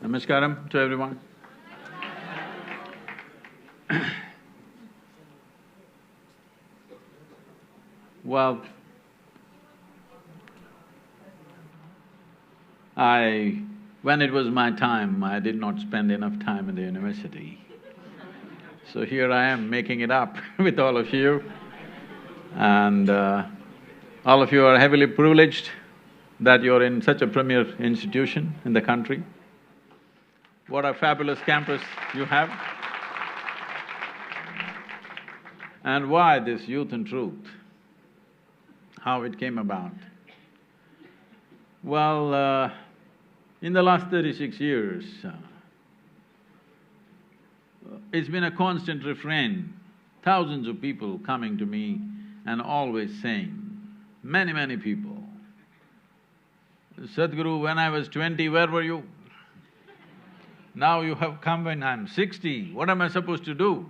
Namaskaram to everyone. Well, when it was my time, I did not spend enough time in the university. So here I am making it up with all of you. And all of you are heavily privileged that you're in such a premier institution in the country. What a fabulous campus you have. And why this Youth and Truth? How it came about? Well, in the last 36 years, it's been a constant refrain, thousands of people coming to me and always saying, many people, Sadhguru, when I was 20, where were you? Now you have come when I'm 60, what am I supposed to do?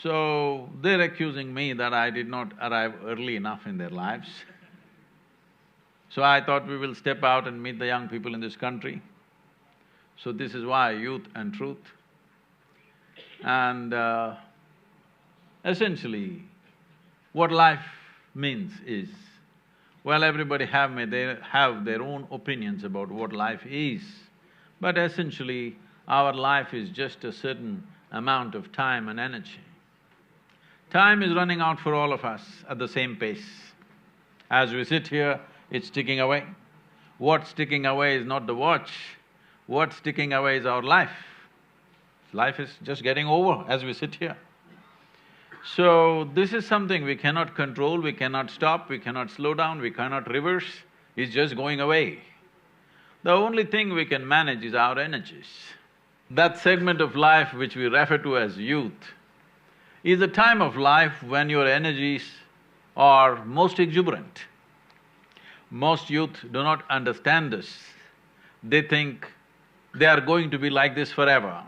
So, they're accusing me that I did not arrive early enough in their lives. So I thought we will step out and meet the young people in this country. So this is why Youth and Truth. And essentially, what life means is, well, everybody they have their own opinions about what life is, but essentially, our life is just a certain amount of time and energy. Time is running out for all of us at the same pace. As we sit here, it's ticking away. What's ticking away is not the watch, what's ticking away is our life. Life is just getting over as we sit here. So, this is something we cannot control, we cannot stop, we cannot slow down, we cannot reverse, it's just going away. The only thing we can manage is our energies. That segment of life which we refer to as youth is a time of life when your energies are most exuberant. Most youth do not understand this. They think they are going to be like this forever.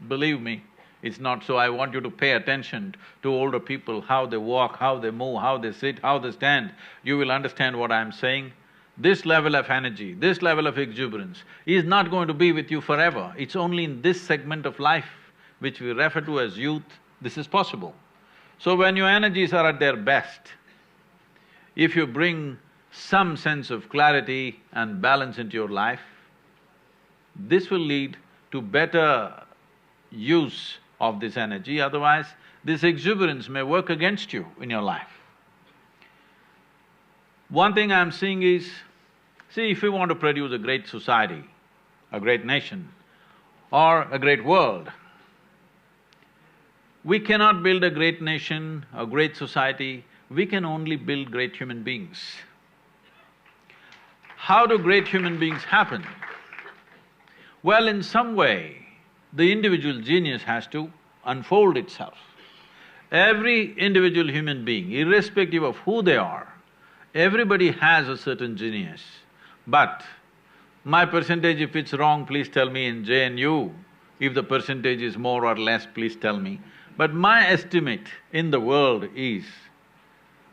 Believe me, it's not so. I want you to pay attention to older people, how they walk, how they move, how they sit, how they stand. You will understand what I'm saying. This level of energy, this level of exuberance is not going to be with you forever. It's only in this segment of life which we refer to as youth, this is possible. So when your energies are at their best, if you bring some sense of clarity and balance into your life, this will lead to better use of this energy, otherwise this exuberance may work against you in your life. One thing I'm seeing is, see, if we want to produce a great society, a great nation, or a great world, we cannot build a great nation, a great society, we can only build great human beings. How do great human beings happen? Well, in some way, the individual genius has to unfold itself. Every individual human being, irrespective of who they are, everybody has a certain genius. But my percentage, if it's wrong, please tell me in JNU. If the percentage is more or less, please tell me. But my estimate in the world is,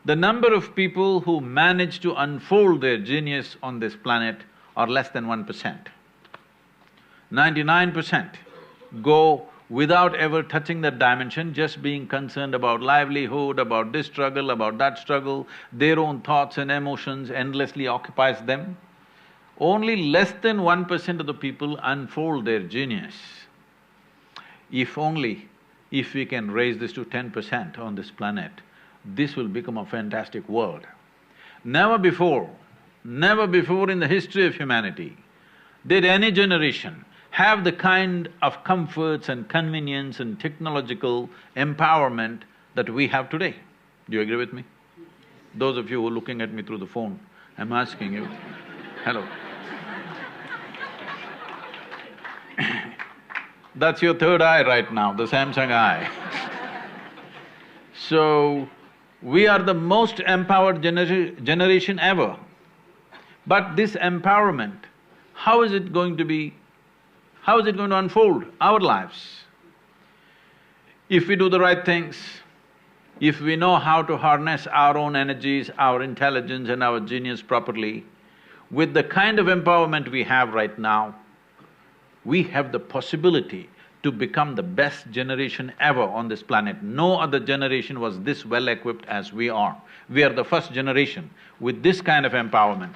the number of people who manage to unfold their genius on this planet are less than 1%. 99% go without ever touching that dimension, just being concerned about livelihood, about this struggle, about that struggle, their own thoughts and emotions endlessly occupies them. Only less than 1% of the people unfold their genius. If we can raise this to 10% on this planet, this will become a fantastic world. Never before in the history of humanity did any generation have the kind of comforts and convenience and technological empowerment that we have today. Do you agree with me? Those of you who are looking at me through the phone, I'm asking you, hello. That's your third eye right now, the Samsung eye. So, we are the most empowered generation ever. But this empowerment, how is it going to unfold our lives? If we do the right things, if we know how to harness our own energies, our intelligence and our genius properly, with the kind of empowerment we have right now, we have the possibility to become the best generation ever on this planet. No other generation was this well equipped as we are. We are the first generation with this kind of empowerment.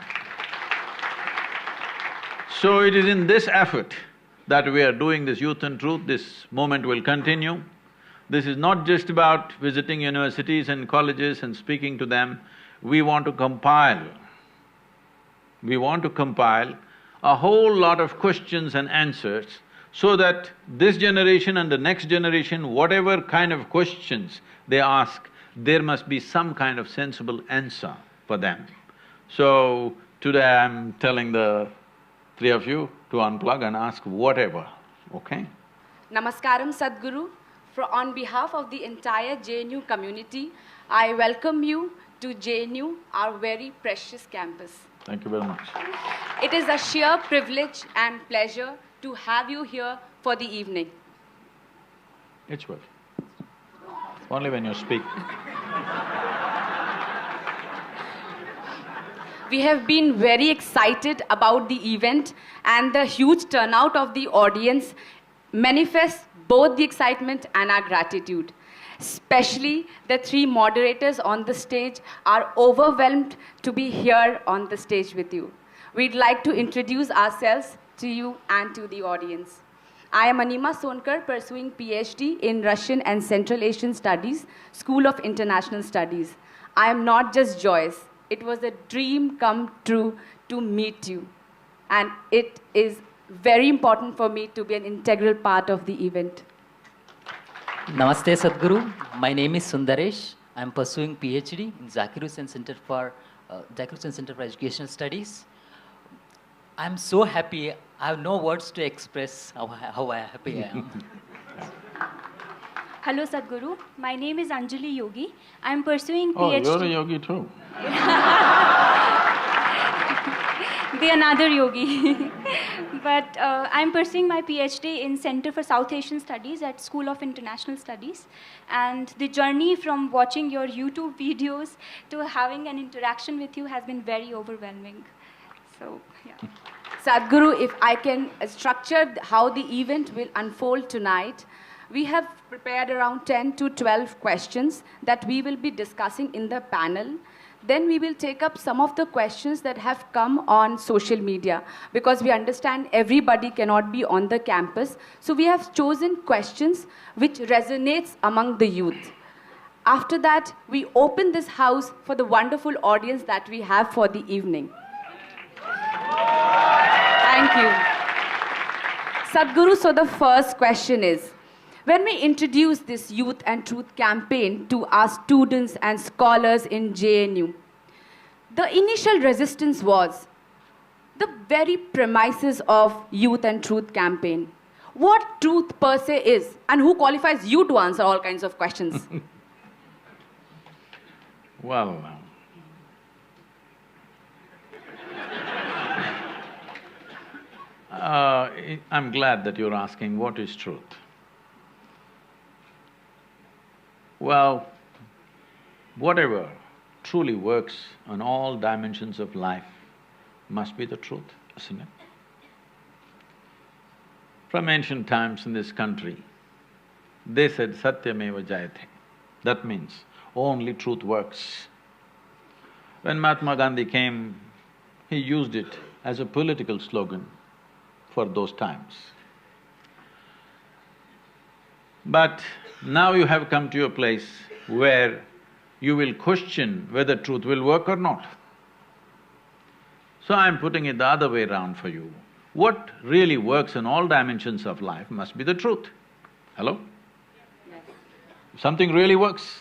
So it is in this effort that we are doing this Youth and Truth. This movement will continue. This is not just about visiting universities and colleges and speaking to them. We want to compile a whole lot of questions and answers so that this generation and the next generation, whatever kind of questions they ask, there must be some kind of sensible answer for them. So, today I'm telling the three of you to unplug and ask whatever, okay? Namaskaram, Sadhguru. On behalf of the entire JNU community, I welcome you to JNU, our very precious campus. Thank you very much. It is a sheer privilege and pleasure to have you here for the evening. It's well. Only when you speak. We have been very excited about the event, and the huge turnout of the audience manifests both the excitement and our gratitude. Especially the three moderators on the stage are overwhelmed to be here on the stage with you. We'd like to introduce ourselves to you and to the audience. I am Anima Sonkar, pursuing PhD in Russian and Central Asian Studies, School of International Studies. I am not just joyous. It was a dream come true to meet you. And it is very important for me to be an integral part of the event. Namaste Sadhguru. My name is Sundaresh. I am pursuing PhD in Zakir Hussain Center for Educational Studies. I am so happy. I have no words to express how happy I am. Hello Sadhguru. My name is Anjali Yogi. I am pursuing PhD. Oh, you're a yogi too. The another yogi. But I'm pursuing my PhD in Center for South Asian Studies at School of International Studies. And the journey from watching your YouTube videos to having an interaction with you has been very overwhelming. So, yeah. Sadhguru, if I can structure how the event will unfold tonight, we have prepared around 10 to 12 questions that we will be discussing in the panel. Then we will take up some of the questions that have come on social media, because we understand everybody cannot be on the campus. So we have chosen questions which resonates among the youth. After that, we open this house for the wonderful audience that we have for the evening. Thank you. Sadhguru, so the first question is, when we introduced this Youth and Truth campaign to our students and scholars in JNU, the initial resistance was the very premises of Youth and Truth campaign. What truth per se is, and who qualifies you to answer all kinds of questions? Well, I'm glad that you're asking what is truth. Well, whatever truly works on all dimensions of life must be the truth, isn't it? From ancient times in this country, they said Satyameva Jayate. That means only truth works. When Mahatma Gandhi came, he used it as a political slogan for those times. But now you have come to a place where you will question whether truth will work or not. So I'm putting it the other way around for you. What really works in all dimensions of life must be the truth. Hello? Yes. If something really works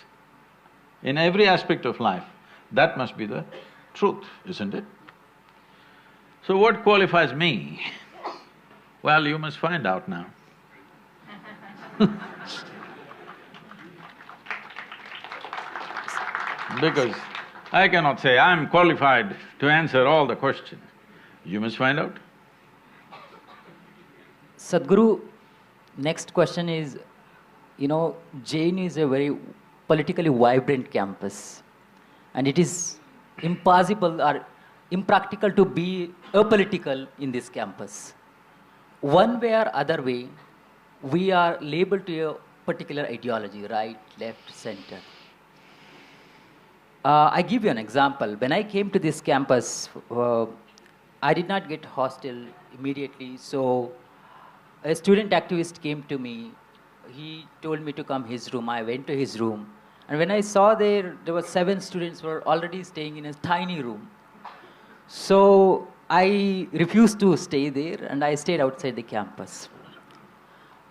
in every aspect of life, that must be the truth, isn't it? So what qualifies me? Well, you must find out now. Because I cannot say, I'm qualified to answer all the questions. You must find out. Sadhguru, next question is, JNU is a very politically vibrant campus, and it is impossible or impractical to be apolitical in this campus. One way or other way, we are labeled to a particular ideology, right, left, center. I give you an example. When I came to this campus, I did not get hostel immediately, so a student activist came to me. He told me to come his room. I went to his room. And when I saw there were 7 students who were already staying in a tiny room. So I refused to stay there and I stayed outside the campus.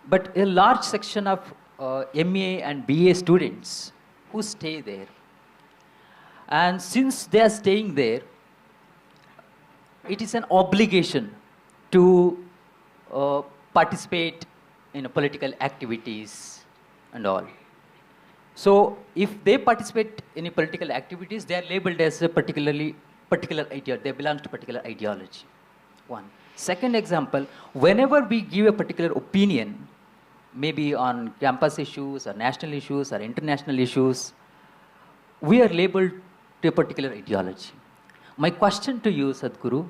But a large section of MA and BA students who stay there. And since they are staying there, it is an obligation to participate in political activities and all. So if they participate in political activities, they are labeled as a particular ideology. They belong to particular ideology. One. Second example, whenever we give a particular opinion, maybe on campus issues or national issues or international issues, we are labeled to a particular ideology. My question to you, Sadhguru,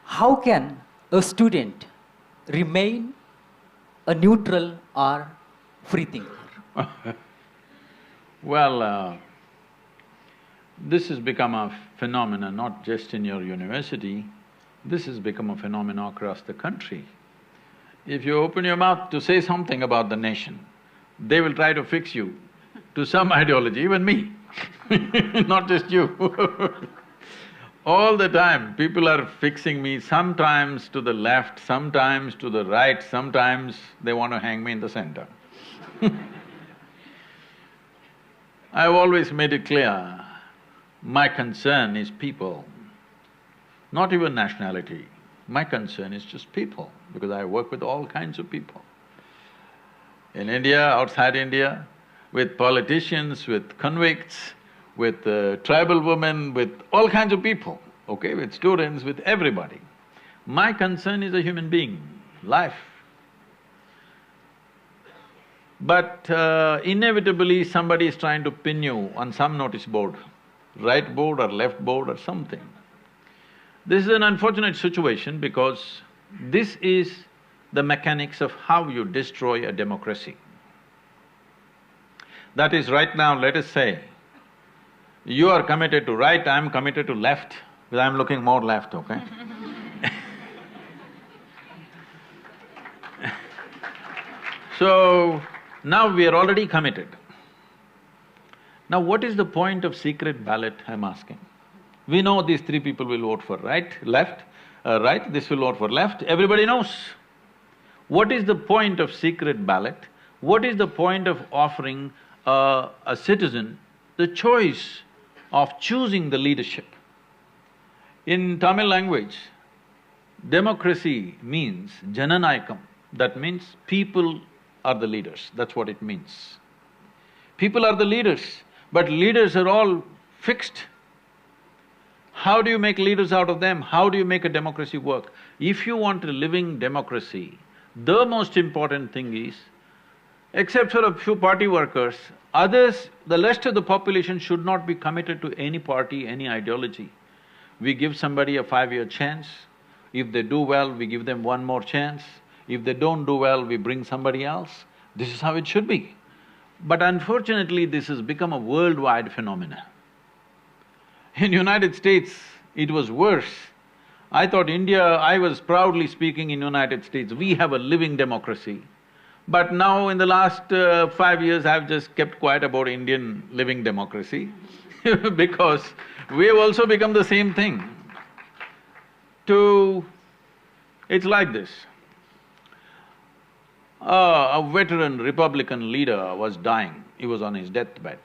how can a student remain a neutral or free thinker? Well, this has become a phenomenon not just in your university, this has become a phenomenon across the country. If you open your mouth to say something about the nation, they will try to fix you to some ideology, even me, not just you. All the time, people are fixing me, sometimes to the left, sometimes to the right, sometimes they want to hang me in the center. I've always made it clear, my concern is people, not even nationality. My concern is just people, because I work with all kinds of people. In India, outside India, with politicians, with convicts, with tribal women, with all kinds of people, okay, with students, with everybody. My concern is a human being, life. But inevitably somebody is trying to pin you on some notice board, right board or left board or something. This is an unfortunate situation because this is the mechanics of how you destroy a democracy. That is, right now, let us say, you are committed to right, I'm committed to left, because I'm looking more left, okay? So, now we are already committed. Now what is the point of secret ballot, I'm asking? We know these 3 people will vote for right, left, right, this will vote for left, everybody knows. What is the point of secret ballot? What is the point of offering a citizen the choice of choosing the leadership? In Tamil language, democracy means jananayakam, that means people are the leaders, that's what it means. People are the leaders, but leaders are all fixed. How do you make leaders out of them? How do you make a democracy work? If you want a living democracy, the most important thing is, except for a few party workers, others, the rest of the population should not be committed to any party, any ideology. We give somebody a 5-year chance, if they do well, we give them 1 more chance, if they don't do well, we bring somebody else. This is how it should be. But unfortunately, this has become a worldwide phenomenon. In United States, it was worse. I thought I was proudly speaking in United States, we have a living democracy. But now in the last 5 years, I've just kept quiet about Indian living democracy because we have also become the same thing. It's like this. A veteran Republican leader was dying, he was on his deathbed.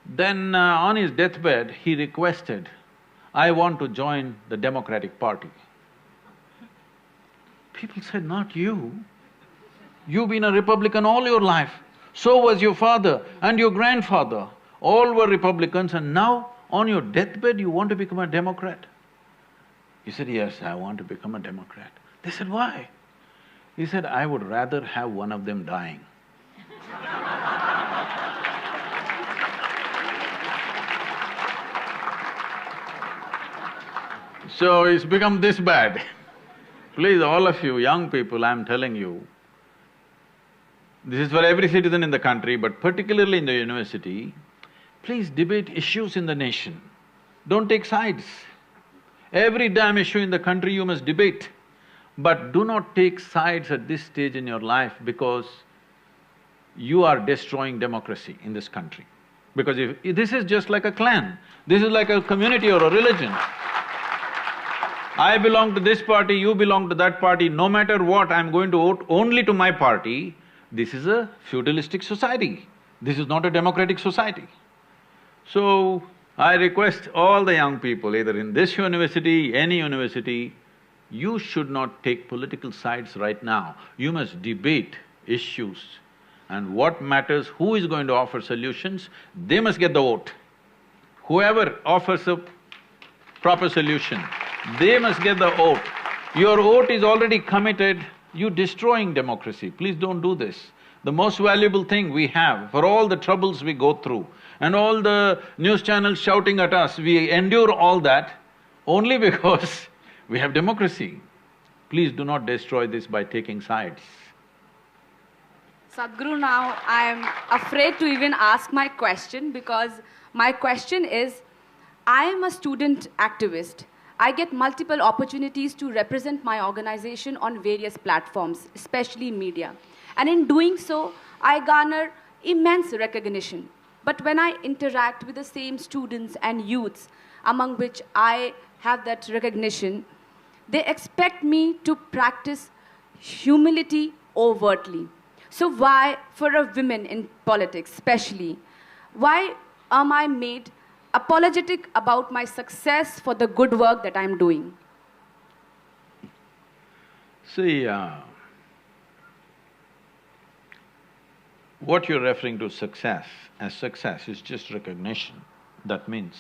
Then on his deathbed, he requested, I want to join the Democratic Party. People said, not you. You've been a Republican all your life, so was your father and your grandfather. All were Republicans and now on your deathbed you want to become a Democrat? He said, yes, I want to become a Democrat. They said, why? He said, I would rather have one of them dying. So it's become this bad. Please, all of you young people, I'm telling you, this is for every citizen in the country, but particularly in the university, please debate issues in the nation. Don't take sides. Every damn issue in the country you must debate. But do not take sides at this stage in your life because you are destroying democracy in this country. Because if… this is just like a clan, this is like a community or a religion. I belong to this party, you belong to that party, no matter what, I'm going to vote only to my party. This is a feudalistic society. This is not a democratic society. So, I request all the young people, either in this university, any university, you should not take political sides right now. You must debate issues, and what matters, who is going to offer solutions, they must get the vote. Whoever offers a proper solution, they must get the vote. Your vote is already committed, you're destroying democracy. Please don't do this. The most valuable thing we have, for all the troubles we go through, and all the news channels shouting at us, we endure all that only because we have democracy. Please do not destroy this by taking sides. Sadhguru, now I am afraid to even ask my question because my question is, I am a student activist. I get multiple opportunities to represent my organization on various platforms, especially media. And in doing so, I garner immense recognition. But when I interact with the same students and youths, among which I have that recognition, they expect me to practice humility overtly. So why, for a woman in politics especially, why am I made apologetic about my success for the good work that I'm doing? See, what you're referring to success is just recognition. That means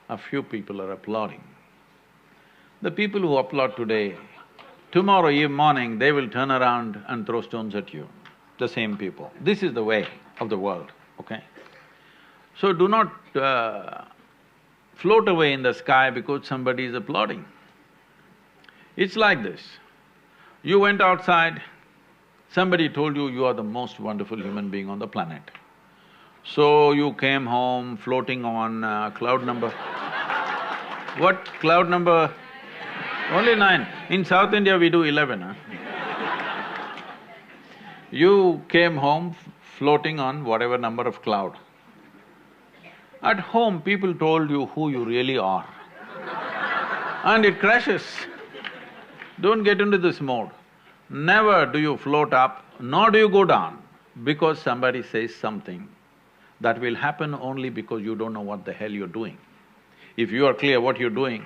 a few people are applauding. The people who applaud today, tomorrow morning they will turn around and throw stones at you, the same people. This is the way of the world, okay? So do not float away in the sky because somebody is applauding. It's like this, you went outside, somebody told you you are the most wonderful human being on the planet. So you came home floating on cloud number… What cloud number? Only 9. In South India we do 11, huh? You came home floating on whatever number of cloud. At home, people told you who you really are. And it crashes. Don't get into this mode. Never do you float up, nor do you go down because somebody says something. That will happen only because you don't know what the hell you're doing. If you are clear what you're doing,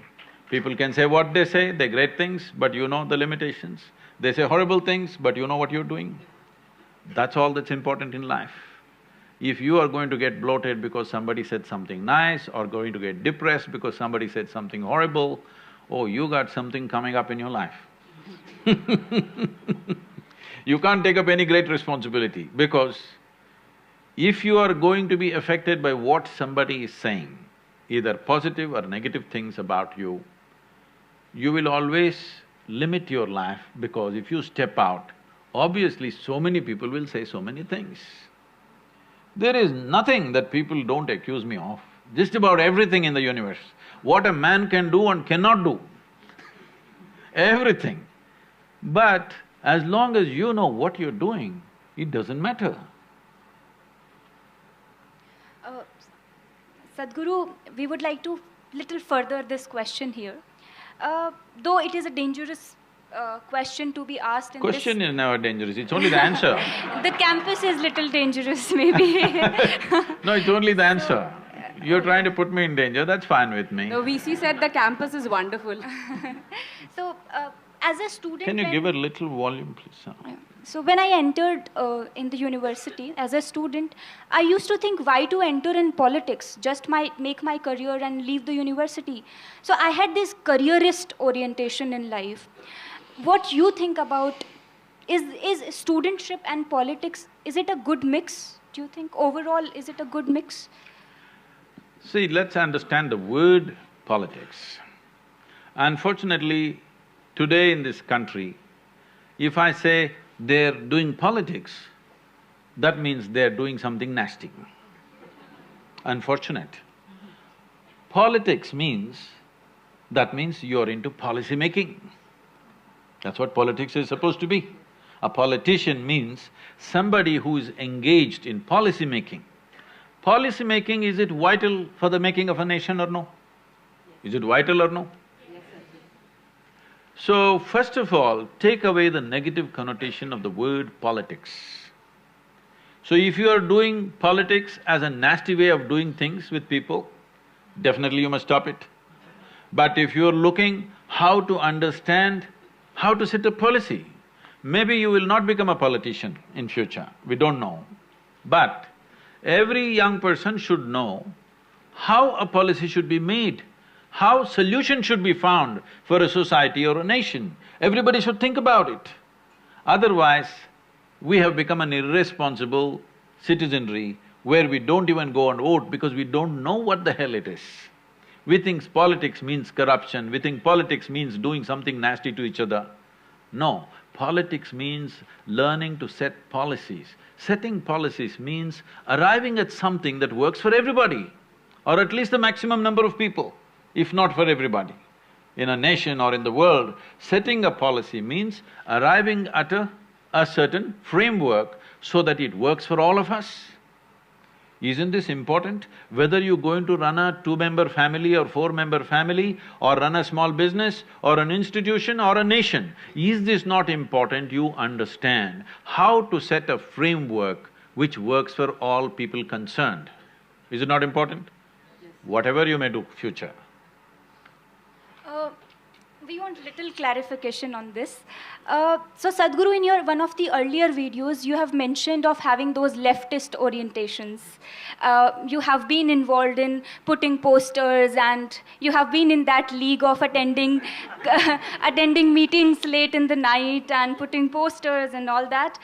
people can say what they say, they're great things, but you know the limitations. They say horrible things, but you know what you're doing. That's all that's important in life. If you are going to get bloated because somebody said something nice, or going to get depressed because somebody said something horrible, oh, you got something coming up in your life. You can't take up any great responsibility because if you are going to be affected by what somebody is saying, either positive or negative things about you, you will always limit your life because if you step out, obviously so many people will say so many things. There is nothing that people don't accuse me of, just about everything in the universe. What a man can do and cannot do, everything. But as long as you know what you're doing, it doesn't matter. Sadhguru, we would like to little further this question here. Though it is a dangerous question to be asked in Question is never dangerous, it's only the answer. The campus is little dangerous maybe. No, it's only the answer. You're trying to put me in danger, that's fine with me. The VC said the campus is wonderful. So, as a student… Can you give a little volume, please? Yeah. So when I entered in the university as a student, I used to think why to enter in politics, just make my career and leave the university. So I had this careerist orientation in life. What you think about, is studentship and politics, is it a good mix? Do you think overall, is it a good mix? See, let's understand the word politics. Unfortunately, today in this country, if I say they're doing politics, that means they're doing something nasty. Unfortunate. Politics means, that means you're into policy making. That's what politics is supposed to be. A politician means somebody who is engaged in policy making. Policy making, is it vital for the making of a nation or no? Is it vital or no? So, first of all, take away the negative connotation of the word politics. So if you are doing politics as a nasty way of doing things with people, definitely you must stop it. But if you are looking how to understand, how to set a policy, maybe you will not become a politician in future, we don't know. But every young person should know how a policy should be made, how solution should be found for a society or a nation. Everybody should think about it. Otherwise, we have become an irresponsible citizenry where we don't even go and vote because we don't know what the hell it is. We think politics means corruption, we think politics means doing something nasty to each other. No, politics means learning to set policies. Setting policies means arriving at something that works for everybody, or at least the maximum number of people, if not for everybody. In a nation or in the world, setting a policy means arriving at a certain framework so that it works for all of us. Isn't this important? Whether you're going to run a two-member family or four-member family, or run a small business, or an institution, or a nation, is this not important? You understand how to set a framework which works for all people concerned. Is it not important? Yes. Whatever you may do, future. We want little clarification on this. So Sadhguru, in your one of the earlier videos, you have mentioned of having those leftist orientations. You have been involved in putting posters, and you have been in that league of attending attending meetings late in the night and putting posters and all that.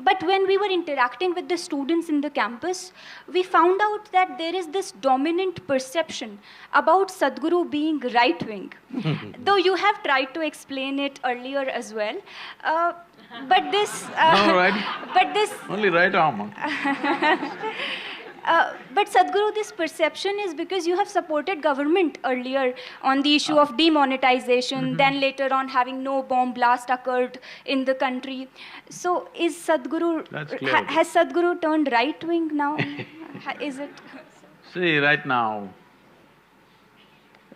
But when we were interacting with the students in the campus, we found out that there is this dominant perception about Sadhguru being right-wing. Though you have tried to explain it earlier as well, but this… No, right? But this… Only right arm. But Sadhguru, this perception is because you have supported government earlier on the issue of demonetization, then later on having no bomb blast occurred in the country. So is Sadhguru… has Sadhguru turned right-wing now? Is it… See, right now,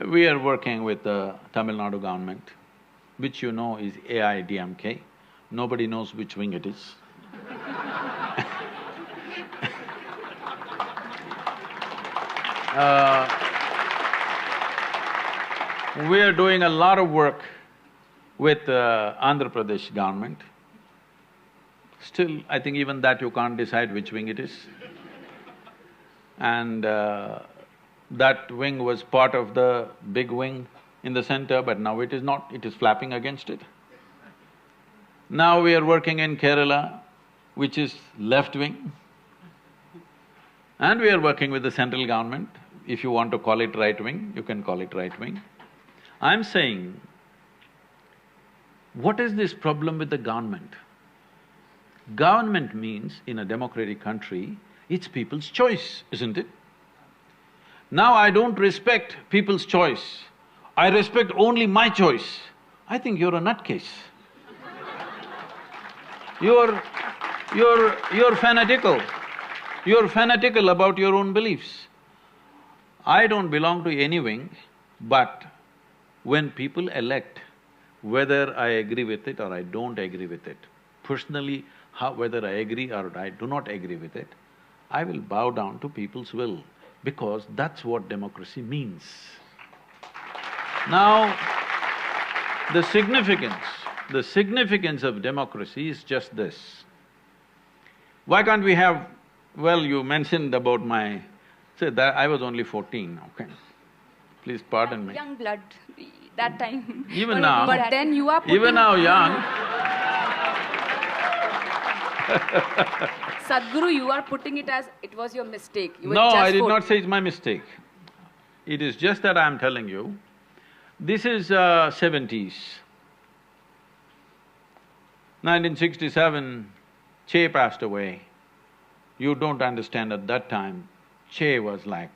we are working with the Tamil Nadu government, which you know is AIDMK. Nobody knows which wing it is. We are doing a lot of work with Andhra Pradesh government. Still, I think even that you can't decide which wing it is. And that wing was part of the big wing in the center, but now it is not, it is flapping against it. Now we are working in Kerala, which is left wing, and we are working with the central government. If you want to call it right wing, you can call it right wing. I'm saying, what is this problem with the government? Government means, in a democratic country, it's people's choice, isn't it? Now I don't respect people's choice, I respect only my choice. I think you're a nutcase. You're fanatical. You're fanatical about your own beliefs. I don't belong to any wing, but when people elect, whether I agree with it or I don't agree with it, personally, whether I agree or I do not agree with it, I will bow down to people's will, because that's what democracy means. Now, the significance of democracy is just this. Why can't we have… well, you mentioned about my… say that I was only 14, okay? Please pardon me. Young blood, that time. Even now… But then you are putting… even now young… Sadhguru, you are putting it as it was your mistake. You were No, just I did 14. not say it's my mistake. It is just that I am telling you, This is 70s. 1967, Che passed away. You don't understand at that time, Che was like…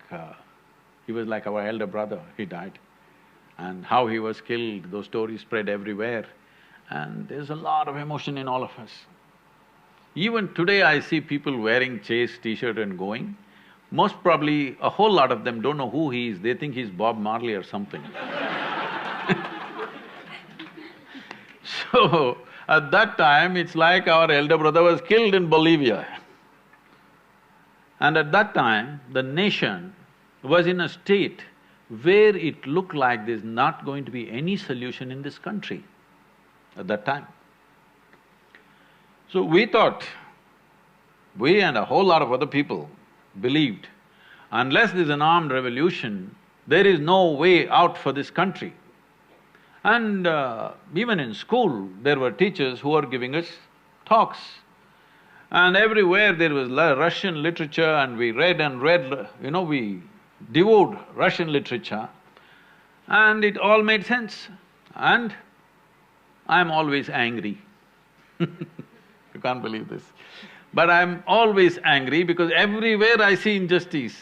he was like our elder brother, he died. And how he was killed, those stories spread everywhere. And there's a lot of emotion in all of us. Even today I see people wearing Che's t-shirt and going. Most probably, a whole lot of them don't know who he is, they think he's Bob Marley or something. So, at that time, it's like our elder brother was killed in Bolivia. And at that time, the nation was in a state where it looked like there's not going to be any solution in this country at that time. So we thought, we and a whole lot of other people believed, unless there's an armed revolution, there is no way out for this country. And even in school, there were teachers who were giving us talks. And everywhere there was Russian literature and we read and read, we devoured Russian literature and it all made sense. And I'm always angry. You can't believe this. But I'm always angry because everywhere I see injustice.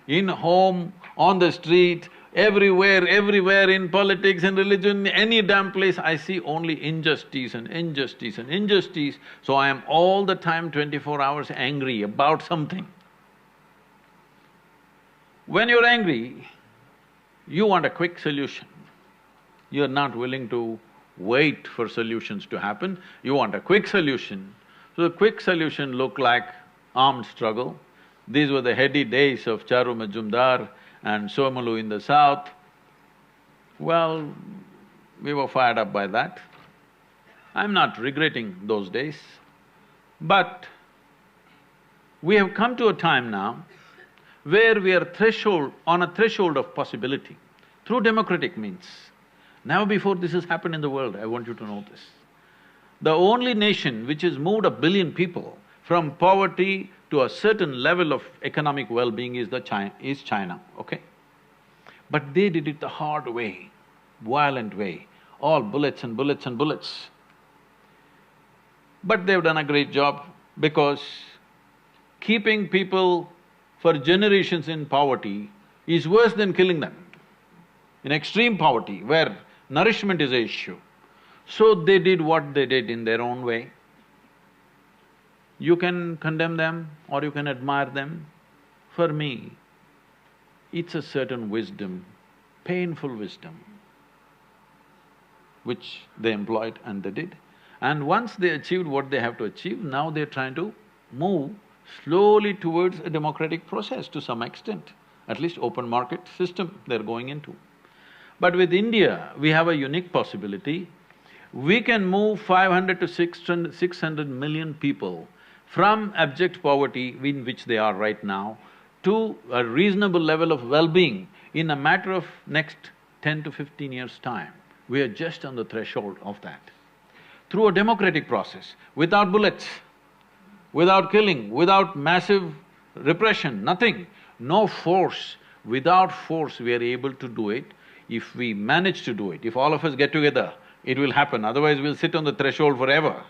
In home, on the street, everywhere in politics and religion, any damn place I see only injustice and injustice and injustice. So I am all the time 24 hours angry about something. When you're angry, you want a quick solution. You're not willing to wait for solutions to happen, you want a quick solution. So the quick solution looked like armed struggle. These were the heady days of Charu Majumdar and Somalu in the south. Well, we were fired up by that. I'm not regretting those days, but we have come to a time now where we are on a threshold of possibility through democratic means. Never before this has happened in the world, I want you to know this. The only nation which has moved 1 billion people from poverty to a certain level of economic well-being is China, okay? But they did it the hard way, violent way, all bullets and bullets and bullets. But they've done a great job because keeping people for generations in poverty is worse than killing them. In extreme poverty, where nourishment is an issue. So they did what they did in their own way. You can condemn them or you can admire them. For me, it's a certain wisdom, painful wisdom, which they employed and they did. And once they achieved what they have to achieve, now they're trying to move slowly towards a democratic process to some extent, at least open market system they're going into. But with India, we have a unique possibility. We can move 500 to 600 million people from abject poverty in which they are right now to a reasonable level of well-being in a matter of next 10 to 15 years' time. We are just on the threshold of that. Through a democratic process, without bullets, without killing, without massive repression, nothing, no force. Without force, we are able to do it. If we manage to do it, if all of us get together, it will happen, otherwise we'll sit on the threshold forever.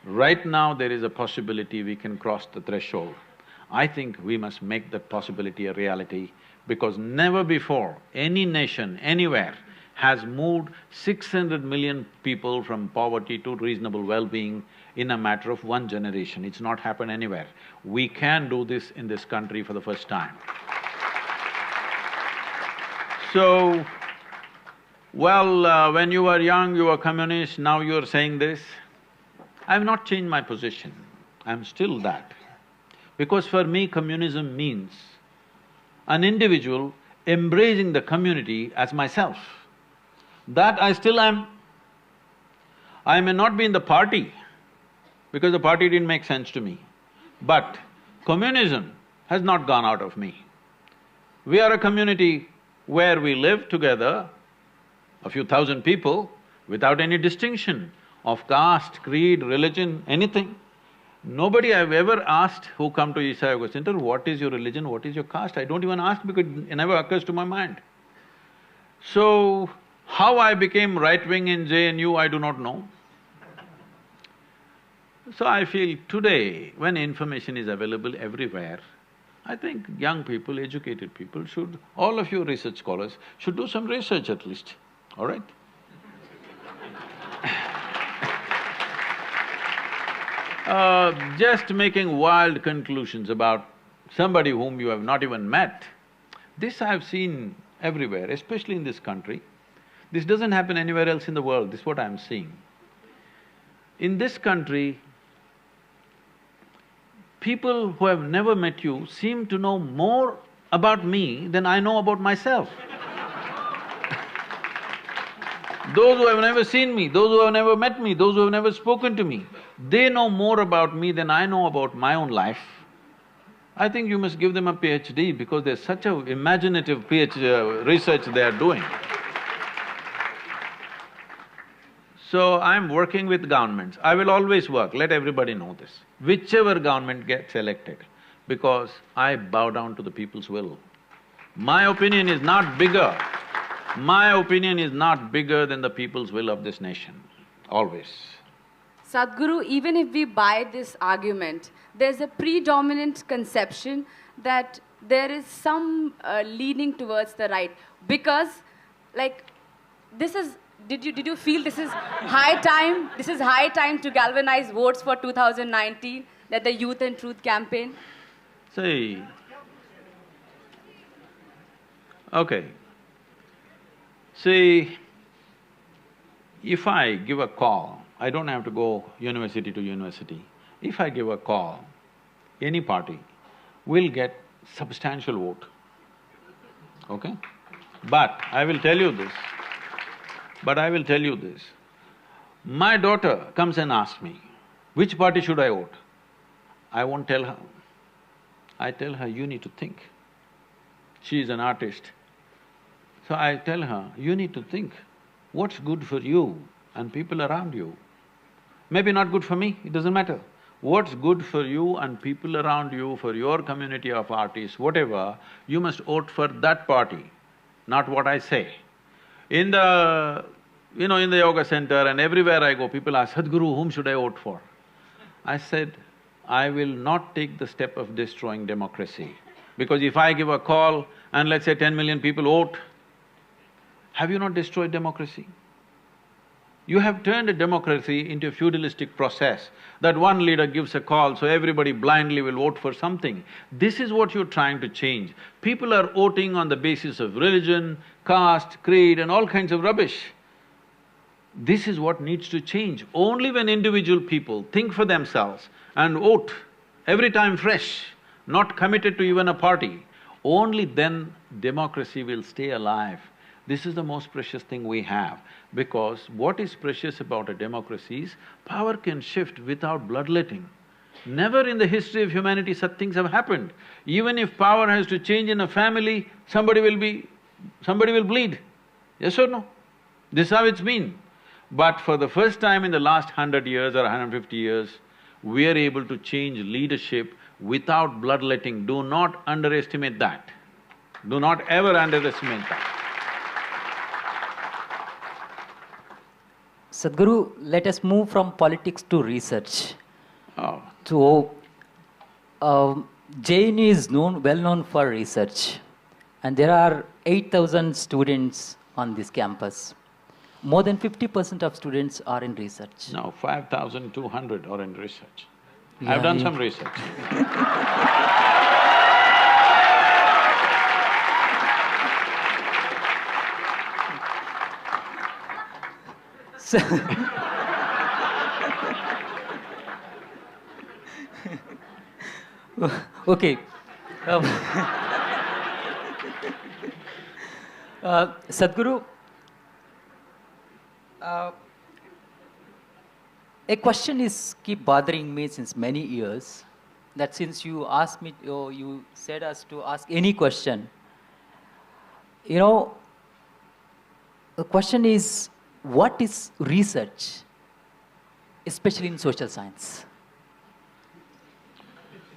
Right now there is a possibility we can cross the threshold. I think we must make that possibility a reality because never before any nation, anywhere, has moved 600 million people from poverty to reasonable well-being in a matter of one generation. It's not happened anywhere. We can do this in this country for the first time. So, well, when you were young, you were communist, now you're saying this. I've not changed my position, I'm still that. Because for me, communism means an individual embracing the community as myself. That I still am. I may not be in the party, because the party didn't make sense to me, but communism has not gone out of me. We are a community where we live together, a few thousand people, without any distinction of caste, creed, religion, anything. Nobody I've ever asked who come to Isha Yoga Center, what is your religion, what is your caste? I don't even ask because it never occurs to my mind. So, How I became right-wing in JNU, I do not know. So I feel today, when information is available everywhere, I think young people, educated people should… all of you research scholars should do some research at least, all right? Just making wild conclusions about somebody whom you have not even met, this I've seen everywhere, especially in this country. This doesn't happen anywhere else in the world, this is what I'm seeing. In this country, people who have never met you seem to know more about me than I know about myself. Those who have never seen me, those who have never met me, those who have never spoken to me, they know more about me than I know about my own life. I think you must give them a PhD because there's such a imaginative research they are doing. So I'm working with governments. I will always work, let everybody know this. Whichever government gets elected, because I bow down to the people's will. My opinion is not bigger. My opinion is not bigger than the people's will of this nation, always. Sadhguru, even if we buy this argument, there's a predominant conception that there is some leaning towards the right. Because, like, this is… Did you feel this is high time? This is high time to galvanize votes for 2019, that the Youth and Truth campaign? See… okay. See, if I give a call, I don't have to go university to university. If I give a call, any party will get substantial vote, okay? But I will tell you this, my daughter comes and asks me, which party should I vote? I won't tell her. I tell her, you need to think. She is an artist. So I tell her, you need to think, what's good for you and people around you? Maybe not good for me, it doesn't matter. What's good for you and people around you, for your community of artists, whatever, you must vote for that party, not what I say. In the… in the yoga center and everywhere I go, people ask, Sadhguru, whom should I vote for? I said, I will not take the step of destroying democracy. Because if I give a call and let's say 10 million people vote, have you not destroyed democracy? You have turned a democracy into a feudalistic process, that one leader gives a call, so everybody blindly will vote for something. This is what you're trying to change. People are voting on the basis of religion, caste, creed and all kinds of rubbish. This is what needs to change. Only when individual people think for themselves and vote every time fresh, not committed to even a party, only then democracy will stay alive. This is the most precious thing we have, because what is precious about a democracy is power can shift without bloodletting. Never in the history of humanity such things have happened. Even if power has to change in a family, somebody will bleed. Yes or no? This is how it's been. But for the first time in the last 100 years or 150 years, we are able to change leadership without bloodletting. Do not underestimate that. Do not ever underestimate that. Sadhguru, let us move from politics to research. Oh. So, JNU is well known for research, and there are 8,000 students on this campus. More than 50% of students are in research. No, 5,200 are in research. Yeah, I've done some research. Okay. Sadhguru, a question is keep bothering me since many years, that since you asked me, you said us to ask any question, the question is, what is research, especially in social science?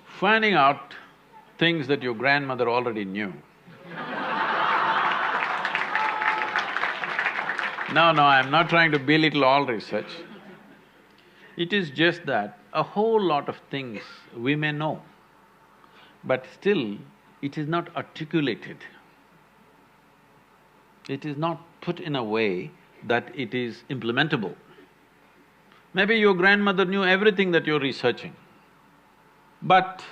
Finding out things that your grandmother already knew. No, I'm not trying to belittle all research. It is just that a whole lot of things we may know, but still it is not articulated. It is not put in a way that it is implementable. Maybe your grandmother knew everything that you're researching, but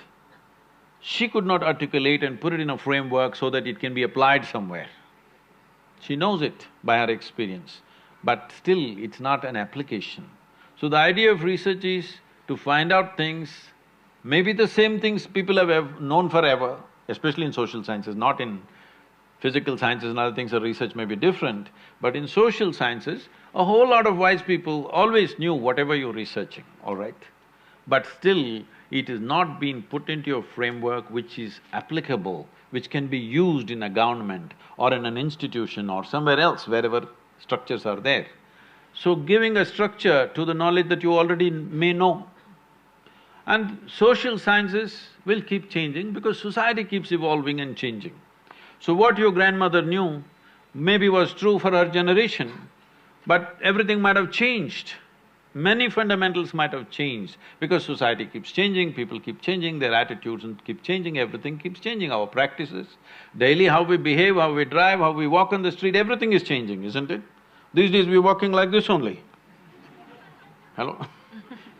she could not articulate and put it in a framework so that it can be applied somewhere. She knows it by her experience, but still it's not an application. So the idea of research is to find out things, maybe the same things people have known forever, especially in social sciences, not in physical sciences and other things, the research may be different, but in social sciences, a whole lot of wise people always knew whatever you're researching, all right? But still, it is not being put into a framework which is applicable, which can be used in a government or in an institution or somewhere else, wherever structures are there. So giving a structure to the knowledge that you already may know. And social sciences will keep changing because society keeps evolving and changing. So what your grandmother knew maybe was true for her generation, but everything might have changed. Many fundamentals might have changed because society keeps changing, people keep changing, their attitudes and keep changing, everything keeps changing, our practices. Daily how we behave, how we drive, how we walk on the street, everything is changing, isn't it? These days we're walking like this only. Hello?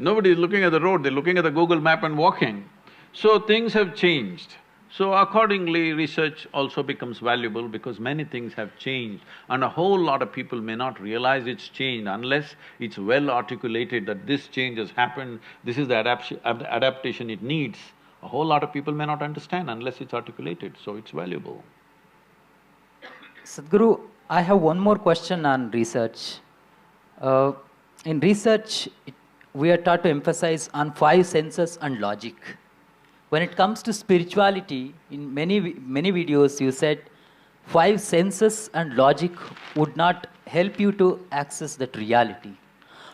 Nobody is looking at the road, they're looking at the Google map and walking. So things have changed. So accordingly, research also becomes valuable because many things have changed and a whole lot of people may not realize it's changed unless it's well articulated that this change has happened, this is the adaptation it needs. A whole lot of people may not understand unless it's articulated, so it's valuable. Sadhguru, I have one more question on research. In research, we are taught to emphasize on 5 senses and logic. When it comes to spirituality, in many videos you said 5 senses and logic would not help you to access that reality.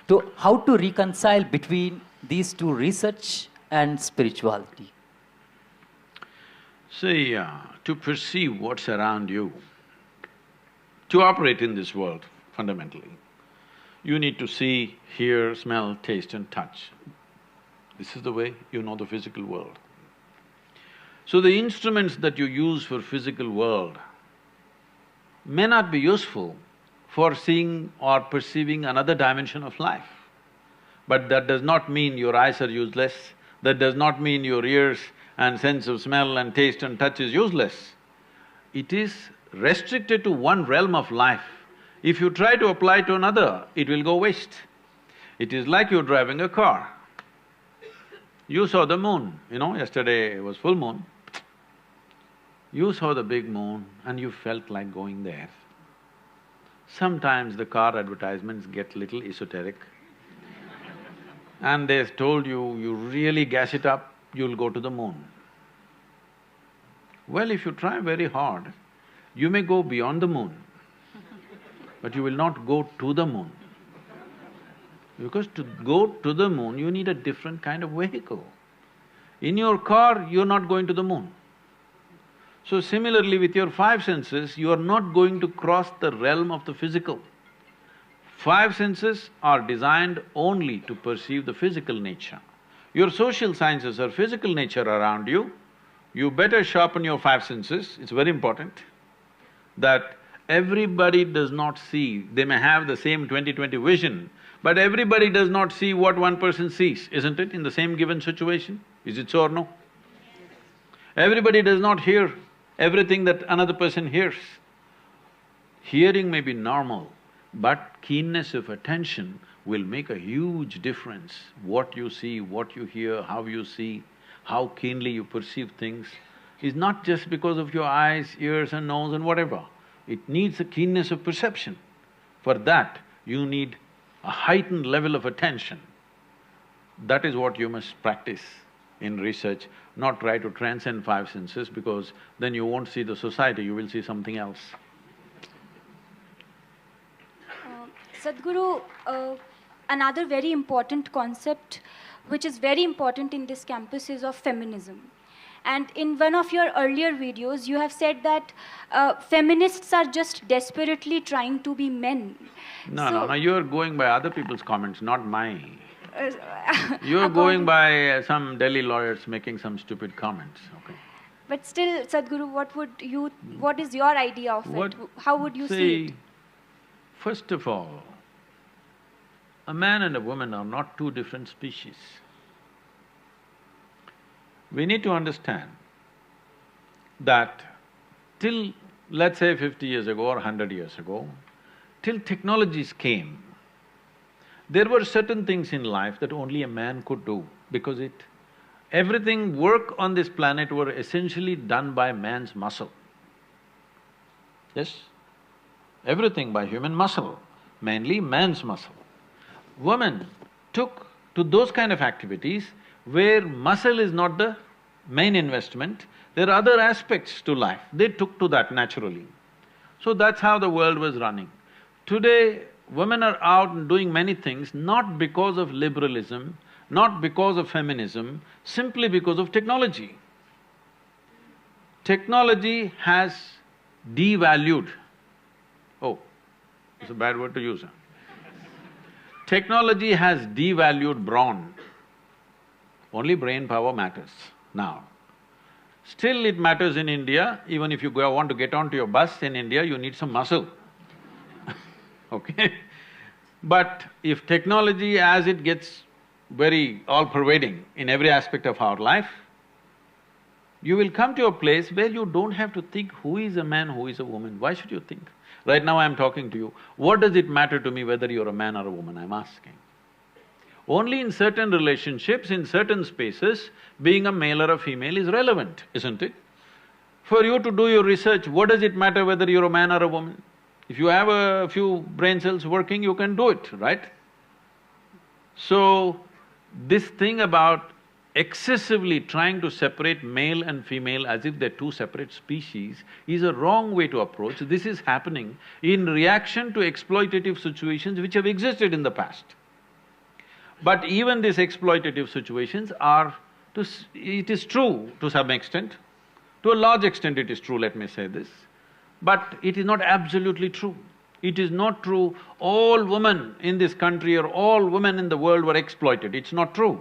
So how to reconcile between these two, research and spirituality? See, to perceive what's around you, to operate in this world fundamentally, you need to see, hear, smell, taste and touch. This is the way you know the physical world. So the instruments that you use for physical world may not be useful for seeing or perceiving another dimension of life. But that does not mean your eyes are useless, that does not mean your ears and sense of smell and taste and touch is useless. It is restricted to one realm of life. If you try to apply to another, it will go waste. It is like you're driving a car. You saw the moon, yesterday was full moon. You saw the big moon and you felt like going there. Sometimes the car advertisements get little esoteric and they've told you, you really gas it up, you'll go to the moon. Well, if you try very hard, you may go beyond the moon, but you will not go to the moon. Because to go to the moon, you need a different kind of vehicle. In your car, you're not going to the moon. So similarly with your 5 senses, you are not going to cross the realm of the physical. 5 senses are designed only to perceive the physical nature. Your social sciences are physical nature around you, you better sharpen your 5 senses, it's very important that everybody does not see, they may have the same 20/20 vision, but everybody does not see what one person sees, isn't it, in the same given situation? Is it so or no? Everybody does not hear everything that another person hears. Hearing may be normal, but keenness of attention will make a huge difference. What you see, what you hear, how you see, how keenly you perceive things is not just because of your eyes, ears and nose and whatever. It needs a keenness of perception. For that, you need a heightened level of attention. That is what you must practice in research, not try to transcend 5 senses because then you won't see the society, you will see something else. Sadhguru, another very important concept which is very important in this campus is of feminism. And in one of your earlier videos, you have said that feminists are just desperately trying to be men. No, you're going by other people's comments, not mine. Uh, You're going by some Delhi lawyers making some stupid comments, okay? But still, Sadhguru, what is your idea of it? How would you see it? First of all, a man and a woman are not two different species. We need to understand that till, let's say 50 years ago or 100 years ago, till technologies came, there were certain things in life that only a man could do because everything work on this planet were essentially done by man's muscle. Yes? Everything by human muscle, mainly man's muscle. Women took to those kind of activities where muscle is not the main investment, there are other aspects to life, they took to that naturally. So that's how the world was running. Today, women are out and doing many things not because of liberalism, not because of feminism, simply because of technology. Technology has devalued… Oh, it's a bad word to use, huh? Technology has devalued brawn. Only brain power matters now. Still it matters in India, even if you want to get onto your bus in India, you need some muscle, okay? But if technology, as it gets very all-pervading in every aspect of our life, you will come to a place where you don't have to think who is a man, who is a woman. Why should you think? Right now I'm talking to you, what does it matter to me whether you're a man or a woman, I'm asking. Only in certain relationships, in certain spaces, being a male or a female is relevant, isn't it? For you to do your research, what does it matter whether you're a man or a woman? If you have a few brain cells working, you can do it, right? So, this thing about excessively trying to separate male and female as if they're two separate species is a wrong way to approach. This is happening in reaction to exploitative situations which have existed in the past. But even these exploitative situations are… it is true to some extent, to a large extent it is true, let me say this, but it is not absolutely true. It is not true all women in this country or all women in the world were exploited, it's not true.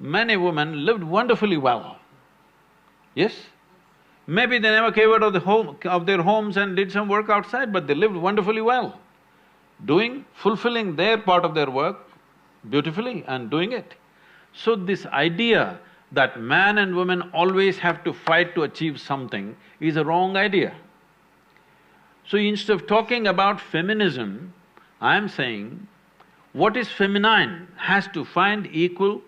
Many women lived wonderfully well, yes? Maybe they never came out of their homes and did some work outside, but they lived wonderfully well, fulfilling their part of their work beautifully and doing it. So this idea that man and woman always have to fight to achieve something is a wrong idea. So instead of talking about feminism, I'm saying what is feminine has to find equal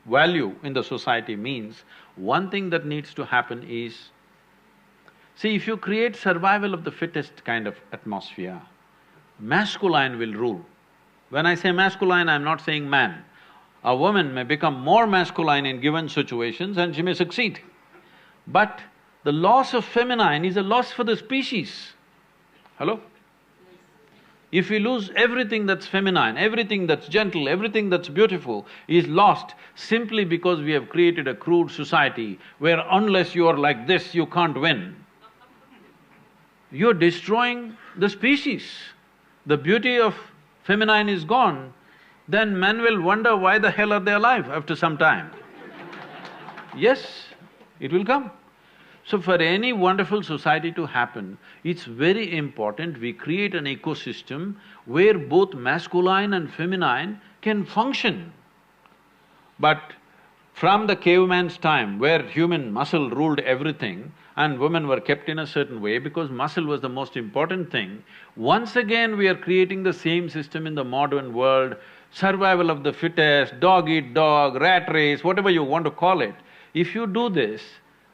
value in the society means one thing that needs to happen is… See, if you create survival of the fittest kind of atmosphere, masculine will rule. When I say masculine, I'm not saying man. A woman may become more masculine in given situations and she may succeed. But the loss of feminine is a loss for the species. Hello? If we lose everything that's feminine, everything that's gentle, everything that's beautiful is lost simply because we have created a crude society where unless you are like this, you can't win. You're destroying the species. The beauty of feminine is gone, then men will wonder why the hell are they alive after some time. Yes, it will come. So for any wonderful society to happen, it's very important we create an ecosystem where both masculine and feminine can function. But from the caveman's time, where human muscle ruled everything and women were kept in a certain way because muscle was the most important thing, once again we are creating the same system in the modern world, survival of the fittest, dog eat dog, rat race, whatever you want to call it. If you do this,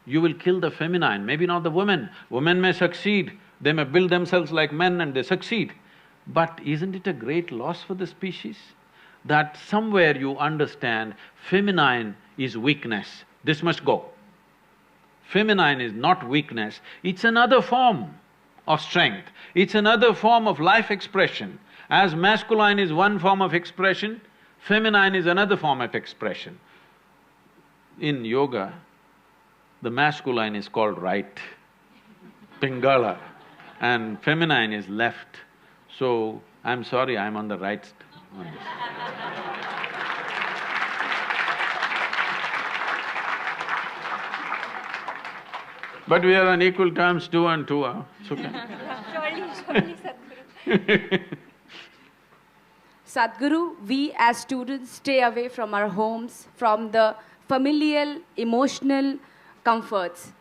you will kill the feminine, maybe not the women. Women may succeed, they may build themselves like men and they succeed. But isn't it a great loss for the species? That somewhere you understand feminine is weakness, this must go. Feminine is not weakness, it's another form of strength, it's another form of life expression. As masculine is one form of expression, feminine is another form of expression. In yoga, The masculine is called right, Pingala, and feminine is left. So, I'm sorry, I'm on the right on this. But we are on equal terms, 2 and 2, huh? It's okay. Surely, Sadhguru. Sadhguru, we as students stay away from our homes, from the familial, emotional comforts.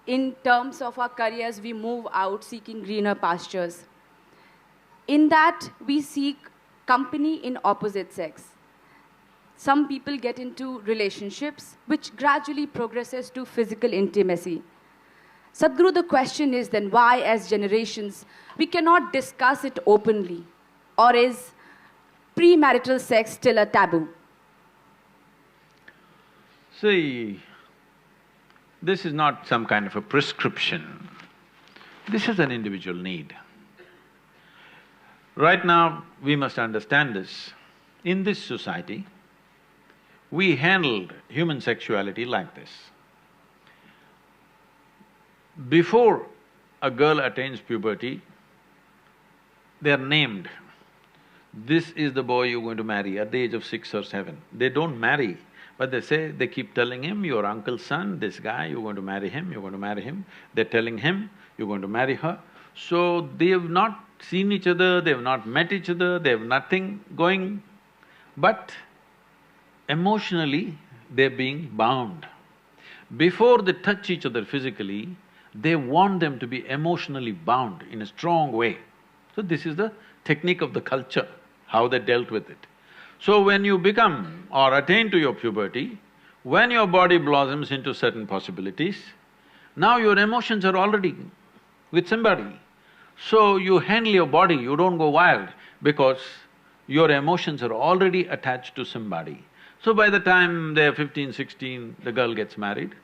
In terms of our careers, we move out seeking greener pastures. In that, we seek company in opposite sex. Some people get into relationships which gradually progresses to physical intimacy. Sadhguru, the question is then why as generations we cannot discuss it openly? Or is pre-marital sex still a taboo? See, this is not some kind of a prescription. This is an individual need. Right now, we must understand this. In this society, we handled human sexuality like this. Before a girl attains puberty, they are named. This is the boy you're going to marry at the age of 6 or 7. They don't marry, but they keep telling him, your uncle's son, this guy, you're going to marry him, you're going to marry him. They're telling him, you're going to marry her. So they have not seen each other, they have not met each other, they have nothing going, but emotionally they're being bound. Before they touch each other physically, they want them to be emotionally bound in a strong way. So this is the technique of the culture, how they dealt with it. So when you become or attain to your puberty, when your body blossoms into certain possibilities, now your emotions are already with somebody. So you handle your body, you don't go wild because your emotions are already attached to somebody. So by the time they're 15, 16, the girl gets married.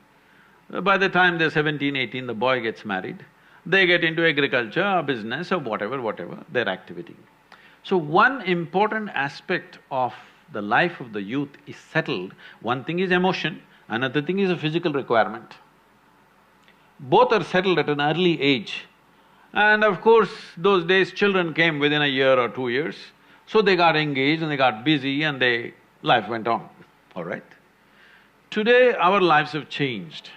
By the time they're 17, 18, the boy gets married. They get into agriculture or business or whatever, their activity. So one important aspect of the life of the youth is settled. One thing is emotion, another thing is a physical requirement. Both are settled at an early age. And of course, those days children came within a year or 2 years, so they got engaged and they got busy and life went on, all right? Today, our lives have changed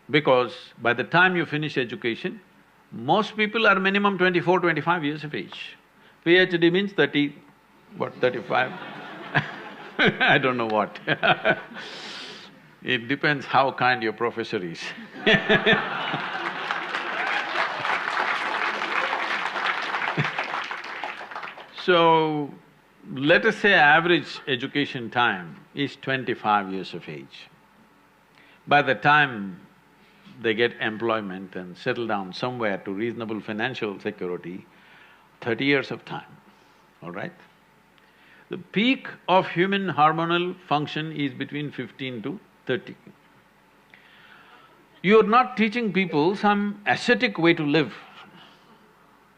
because by the time you finish education, most people are minimum 24, 25 years of age. PhD means 30, what, 35? I don't know what It depends how kind your professor is So, let us say average education time is 25 years of age. By the time they get employment and settle down somewhere to reasonable financial security, 30 years of time, all right? The peak of human hormonal function is between 15 to 30. You're not teaching people some ascetic way to live.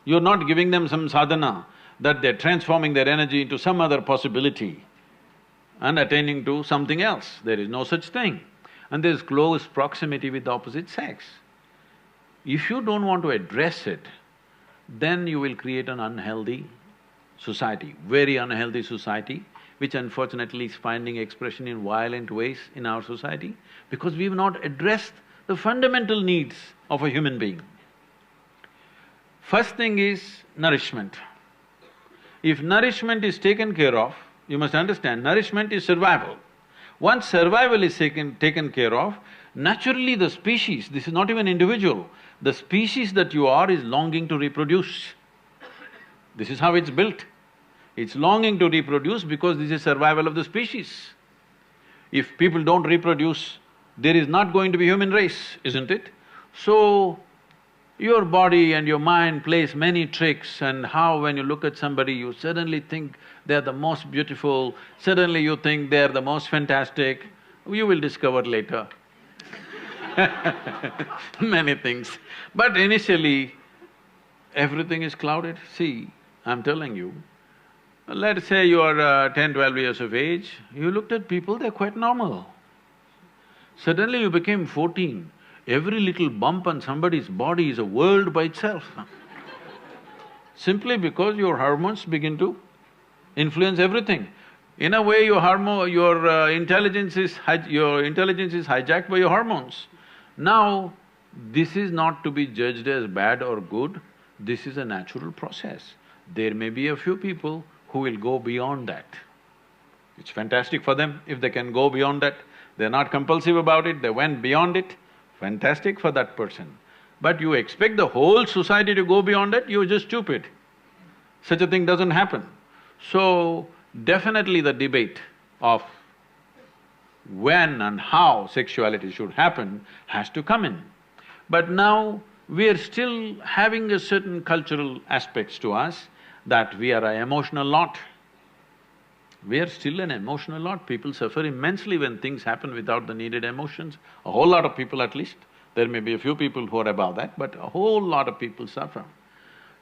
You're not giving them some sadhana that they're transforming their energy into some other possibility and attaining to something else. There is no such thing. And there's close proximity with the opposite sex. If you don't want to address it, then you will create an unhealthy society, very unhealthy society, which unfortunately is finding expression in violent ways in our society because we've not addressed the fundamental needs of a human being. First thing is nourishment. If nourishment is taken care of, you must understand, nourishment is survival. Once survival is taken care of, naturally the species, this is not even individual, the species that you are is longing to reproduce. This is how it's built. It's longing to reproduce because this is survival of the species. If people don't reproduce, there is not going to be human race, isn't it? So, your body and your mind plays many tricks and how when you look at somebody, you suddenly think they're the most beautiful, suddenly you think they're the most fantastic, you will discover later many things. But initially, everything is clouded. See, I'm telling you, let's say you are 10, 12 years of age, you looked at people, they're quite normal. Suddenly you became 14. Every little bump on somebody's body is a world by itself. Simply because your hormones begin to influence everything. In a way, your intelligence is hijacked by your hormones. Now, this is not to be judged as bad or good, this is a natural process. There may be a few people who will go beyond that. It's fantastic for them if they can go beyond that. They're not compulsive about it, they went beyond it, fantastic for that person. But you expect the whole society to go beyond it, you're just stupid. Such a thing doesn't happen. So, definitely the debate of when and how sexuality should happen has to come in. But now, we are still having a certain cultural aspects to us that we are an emotional lot. We are still an emotional lot. People suffer immensely when things happen without the needed emotions. A whole lot of people at least. There may be a few people who are above that, but a whole lot of people suffer.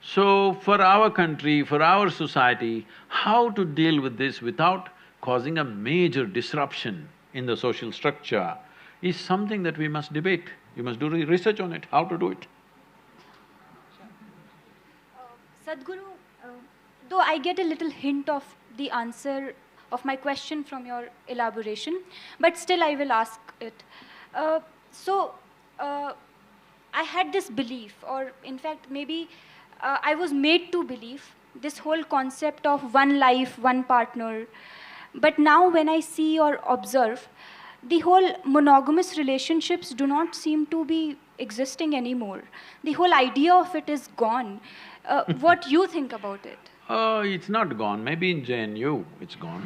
So, for our country, for our society, how to deal with this without causing a major disruption in the social structure is something that we must debate. You must do research on it, how to do it. Sadhguru, though I get a little hint of the answer of my question from your elaboration, but still I will ask it. I had this belief, or in fact maybe I was made to believe this whole concept of one life, one partner. But now when I see or observe, the whole monogamous relationships do not seem to be existing anymore. The whole idea of it is gone. What do you think about it? Oh, it's not gone. Maybe in JNU it's gone.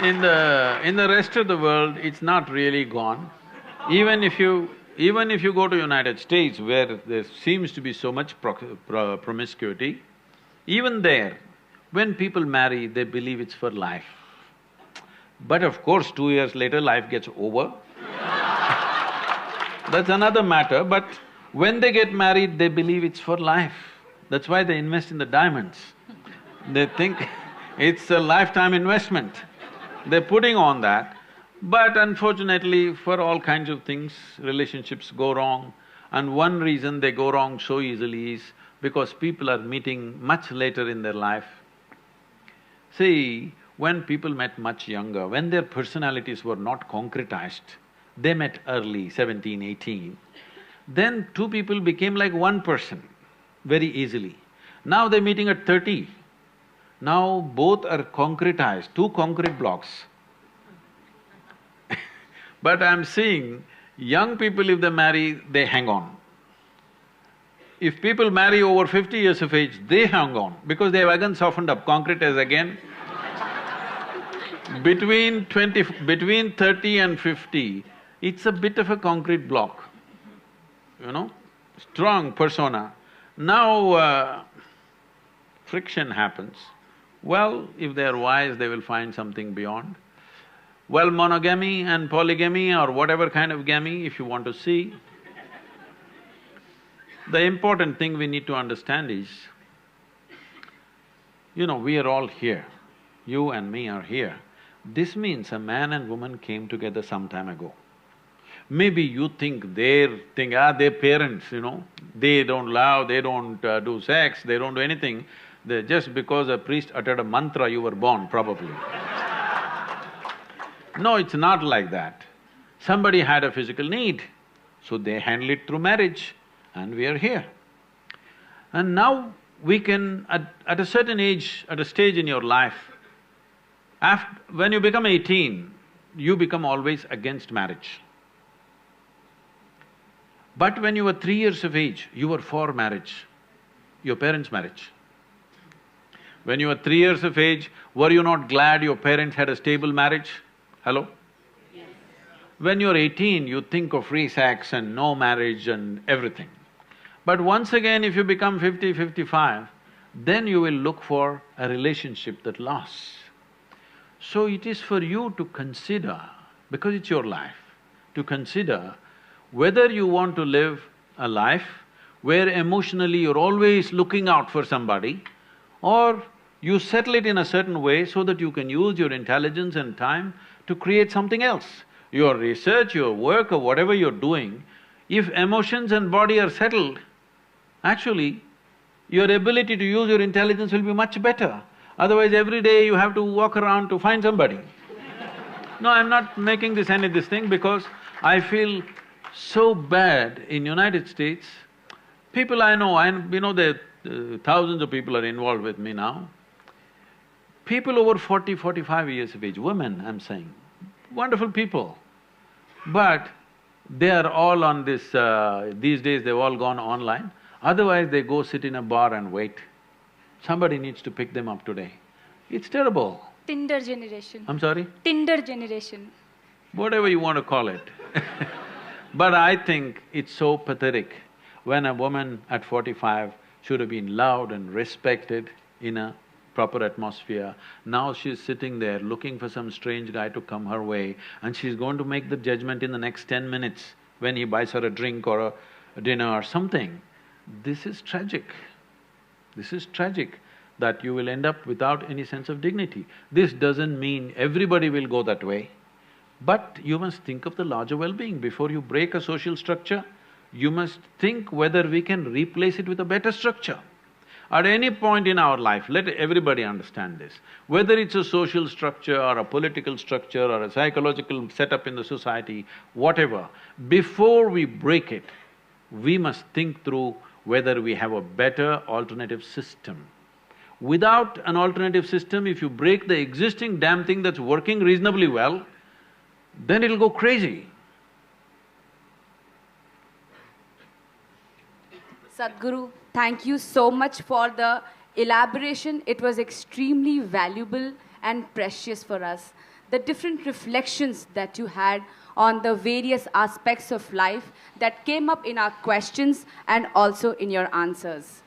In the rest of the world, it's not really gone. Even if you go to United States where there seems to be so much promiscuity, even there, when people marry, they believe it's for life. But of course, 2 years later, life gets over. That's another matter, but when they get married, they believe it's for life. That's why they invest in the diamonds. They think it's a lifetime investment. They're putting on that, but unfortunately, for all kinds of things, relationships go wrong. And one reason they go wrong so easily is because people are meeting much later in their life. See, when people met much younger, when their personalities were not concretized, they met early, 17, 18, then two people became like one person very easily. Now they're meeting at 30. Now both are concretized, two concrete blocks. But I'm seeing young people, if they marry, they hang on. If people marry over 50 years of age, they hang on because they have again softened up, concrete is again. Between 30 and 50, it's a bit of a concrete block, you know, strong persona. Now, friction happens. Well, if they are wise, they will find something beyond. Well, monogamy and polygamy or whatever kind of gamy, if you want to see, the important thing we need to understand is, you know, we are all here. You and me are here. This means a man and woman came together some time ago. Maybe you think their parents, you know, they don't love, they don't do sex, they don't do anything. Just because a priest uttered a mantra, you were born, probably. No, it's not like that. Somebody had a physical need, so they handle it through marriage, and we are here. And now we can, at a certain age, at a stage in your life, when you become 18, you become always against marriage. But when you were 3 years of age, you were for marriage, your parents' marriage. When you were 3 years of age, were you not glad your parents had a stable marriage? Hello? Yes. When you're 18, you think of free sex and no marriage and everything. But once again, if you become 50, 55, then you will look for a relationship that lasts. So it is for you to consider, because it's your life, to consider whether you want to live a life where emotionally you're always looking out for somebody, or You settle it in a certain way so that you can use your intelligence and time to create something else. Your research, your work or whatever you're doing, if emotions and body are settled, actually, your ability to use your intelligence will be much better. Otherwise, every day you have to walk around to find somebody. No, I'm not making this thing because I feel so bad in United States. People I know, that thousands of people are involved with me now. People over 40, 45 years of age, women I'm saying, wonderful people. But they are all on this… these days they've all gone online. Otherwise they go sit in a bar and wait. Somebody needs to pick them up today. It's terrible. Tinder generation. I'm sorry? Tinder generation. Whatever you want to call it. But I think it's so pathetic when a woman at 45 should have been loved and respected in a proper atmosphere. Now she's sitting there looking for some strange guy to come her way and she's going to make the judgment in the next 10 minutes when he buys her a drink or a dinner or something. This is tragic. This is tragic that you will end up without any sense of dignity. This doesn't mean everybody will go that way, but you must think of the larger well-being. Before you break a social structure, you must think whether we can replace it with a better structure. At any point in our life, let everybody understand this, whether it's a social structure or a political structure or a psychological setup in the society, whatever, before we break it, we must think through whether we have a better alternative system. Without an alternative system, if you break the existing damn thing that's working reasonably well, then it'll go crazy. Sadhguru, thank you so much for the elaboration. It was extremely valuable and precious for us. The different reflections that you had on the various aspects of life that came up in our questions and also in your answers.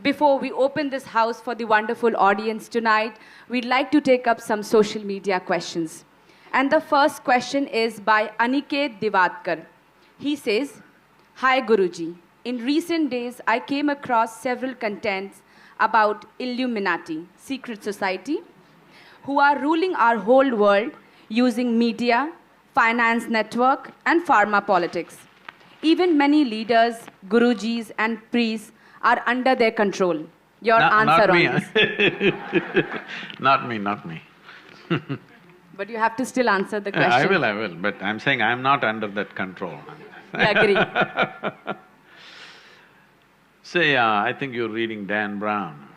Before we open this house for the wonderful audience tonight, we'd like to take up some social media questions. And the first question is by Aniket Divadkar. He says, "Hi Guruji, in recent days I came across several contents about Illuminati, secret society, who are ruling our whole world using media, finance network and pharma politics. Even many leaders, Gurujis and priests are under their control. Your answer on this?" Not me. But you have to still answer the question. I will, but I'm saying I'm not under that control. I agree. Say, I think you're reading Dan Brown.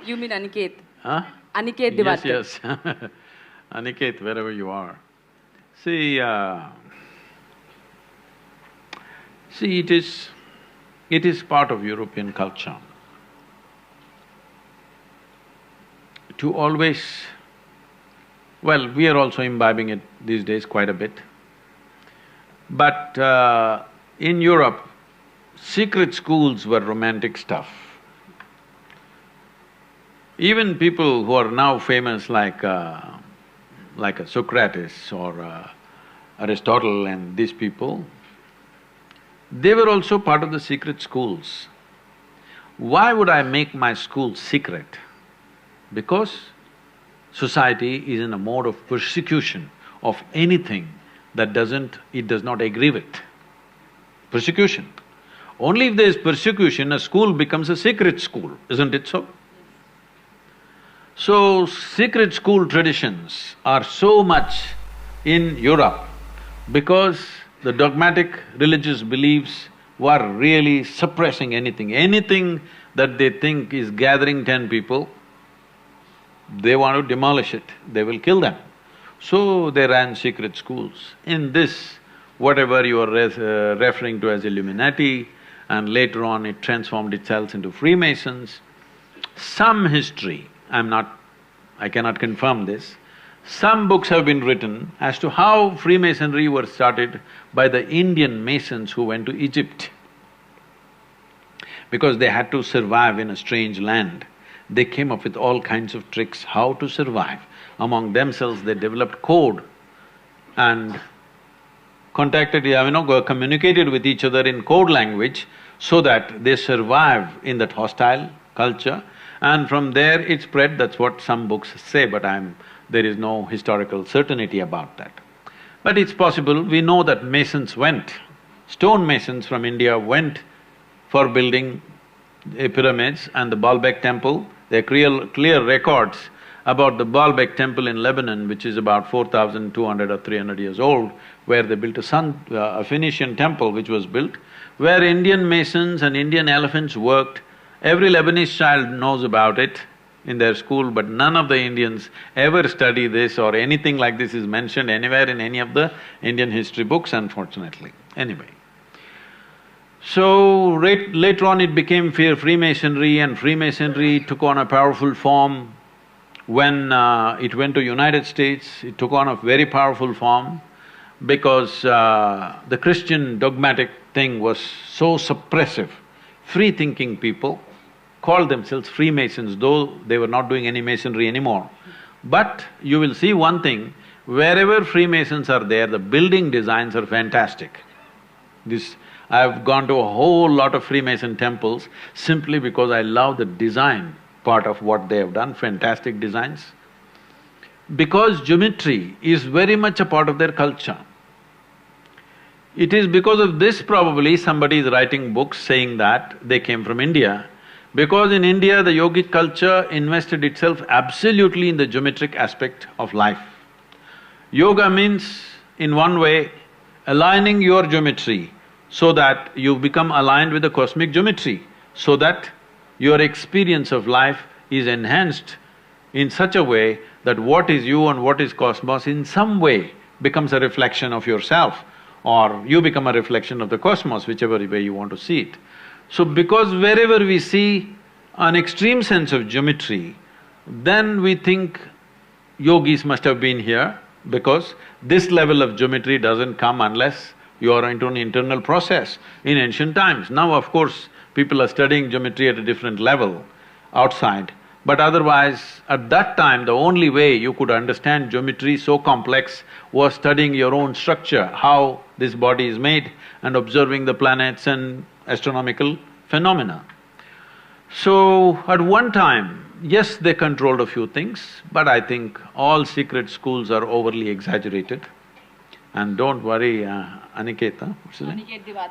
You mean Aniket? Huh? Aniket Divadkar. Yes. Aniket, wherever you are. See, it is part of European culture to always… well, we are also imbibing it these days quite a bit. But in Europe, secret schools were romantic stuff. Even people who are now famous like a Socrates or Aristotle and these people, they were also part of the secret schools. Why would I make my school secret? Because society is in a mode of persecution of anything that it does not agree with. Persecution. Only if there is persecution, a school becomes a secret school, isn't it so? So, secret school traditions are so much in Europe because the dogmatic religious beliefs were really suppressing anything that they think is gathering 10 people, they want to demolish it, they will kill them. So they ran secret schools. In this, whatever you are referring to as Illuminati, and later on it transformed itself into Freemasons, some history, I cannot confirm this, some books have been written as to how Freemasonry was started by the Indian Masons who went to Egypt. Because they had to survive in a strange land, they came up with all kinds of tricks how to survive. Among themselves, they developed code and communicated with each other in code language so that they survive in that hostile culture, and from there it spread, that's what some books say, but there is no historical certainty about that. But it's possible, we know that masons went, stone masons from India went for building pyramids and the Baalbek temple. There are clear records about the Baalbek temple in Lebanon, which is about 4,200 or 300 years old, where they built a Phoenician temple which was built, where Indian masons and Indian elephants worked. Every Lebanese child knows about it in their school, but none of the Indians ever study this or anything like this is mentioned anywhere in any of the Indian history books, unfortunately. Anyway. So, later on it became Freemasonry, and Freemasonry took on a powerful form. When it went to United States, it took on a very powerful form because the Christian dogmatic thing was so suppressive. Free-thinking people called themselves Freemasons, though they were not doing any masonry anymore. But you will see one thing, wherever Freemasons are there, the building designs are fantastic. I've gone to a whole lot of Freemason temples simply because I love the design part of what they have done, fantastic designs. Because geometry is very much a part of their culture. It is because of this probably somebody is writing books saying that they came from India, because in India the yogic culture invested itself absolutely in the geometric aspect of life. Yoga means, in one way, aligning your geometry so that you become aligned with the cosmic geometry, so that your experience of life is enhanced in such a way that what is you and what is cosmos in some way becomes a reflection of yourself, or you become a reflection of the cosmos, whichever way you want to see it. So because wherever we see an extreme sense of geometry, then we think yogis must have been here, because this level of geometry doesn't come unless you are into an internal process in ancient times. Now, of course, people are studying geometry at a different level outside, but otherwise, at that time, the only way you could understand geometry so complex was studying your own structure, how this body is made, and observing the planets and astronomical phenomena. So, at one time, yes, they controlled a few things, but I think all secret schools are overly exaggerated. And don't worry, Aniket, what's his name?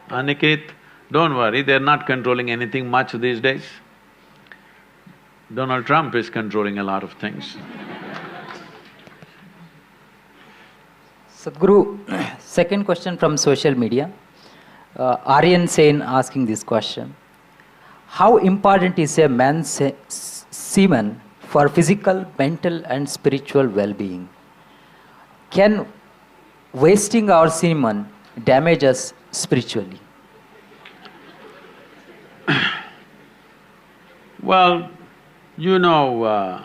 Aniket, don't worry, they're not controlling anything much these days. Donald Trump is controlling a lot of things. Sadhguru, second question from social media. Aryan Sen asking this question. How important is a man's semen for physical, mental and spiritual well-being? Can wasting our semen damage us spiritually? Well, you know,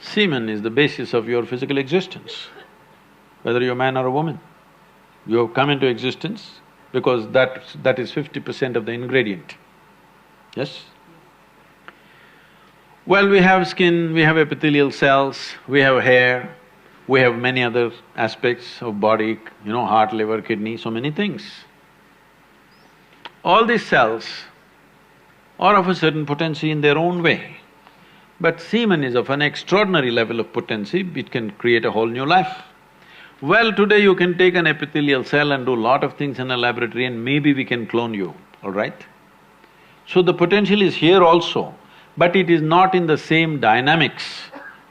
semen is the basis of your physical existence, whether you're a man or a woman. You have come into existence because that is 50% of the ingredient. Yes? Well, we have skin, we have epithelial cells, we have hair, we have many other aspects of body, heart, liver, kidney, so many things. All these cells are of a certain potency in their own way. But semen is of an extraordinary level of potency, it can create a whole new life. Well, today you can take an epithelial cell and do a lot of things in a laboratory and maybe we can clone you, all right? So the potential is here also, but it is not in the same dynamics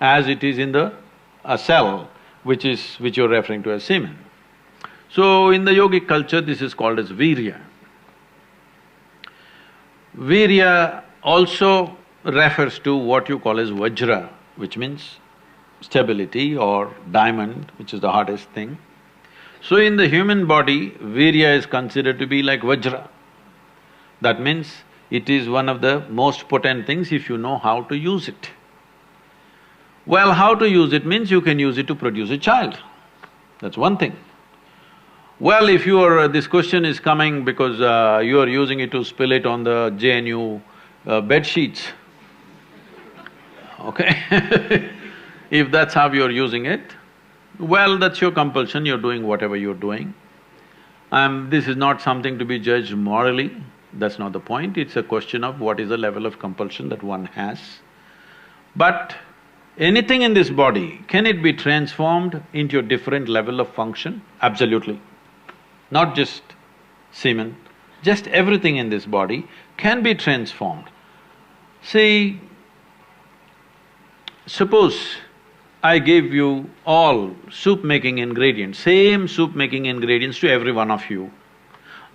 as it is in a cell, which you're referring to as semen. So in the yogic culture, this is called as virya. Virya also refers to what you call as vajra, which means stability, or diamond, which is the hardest thing. So in the human body, virya is considered to be like vajra. That means it is one of the most potent things if you know how to use it. Well, how to use it means you can use it to produce a child, that's one thing. Well, if this question is coming because you are using it to spill it on the JNU bed sheets, okay? If that's how you're using it, well, that's your compulsion, you're doing whatever you're doing. This is not something to be judged morally. That's not the point, it's a question of what is the level of compulsion that one has. But anything in this body, can it be transformed into a different level of function? Absolutely. Not just semen, just everything in this body can be transformed. See, suppose I give you all soup-making ingredients, same soup-making ingredients to every one of you.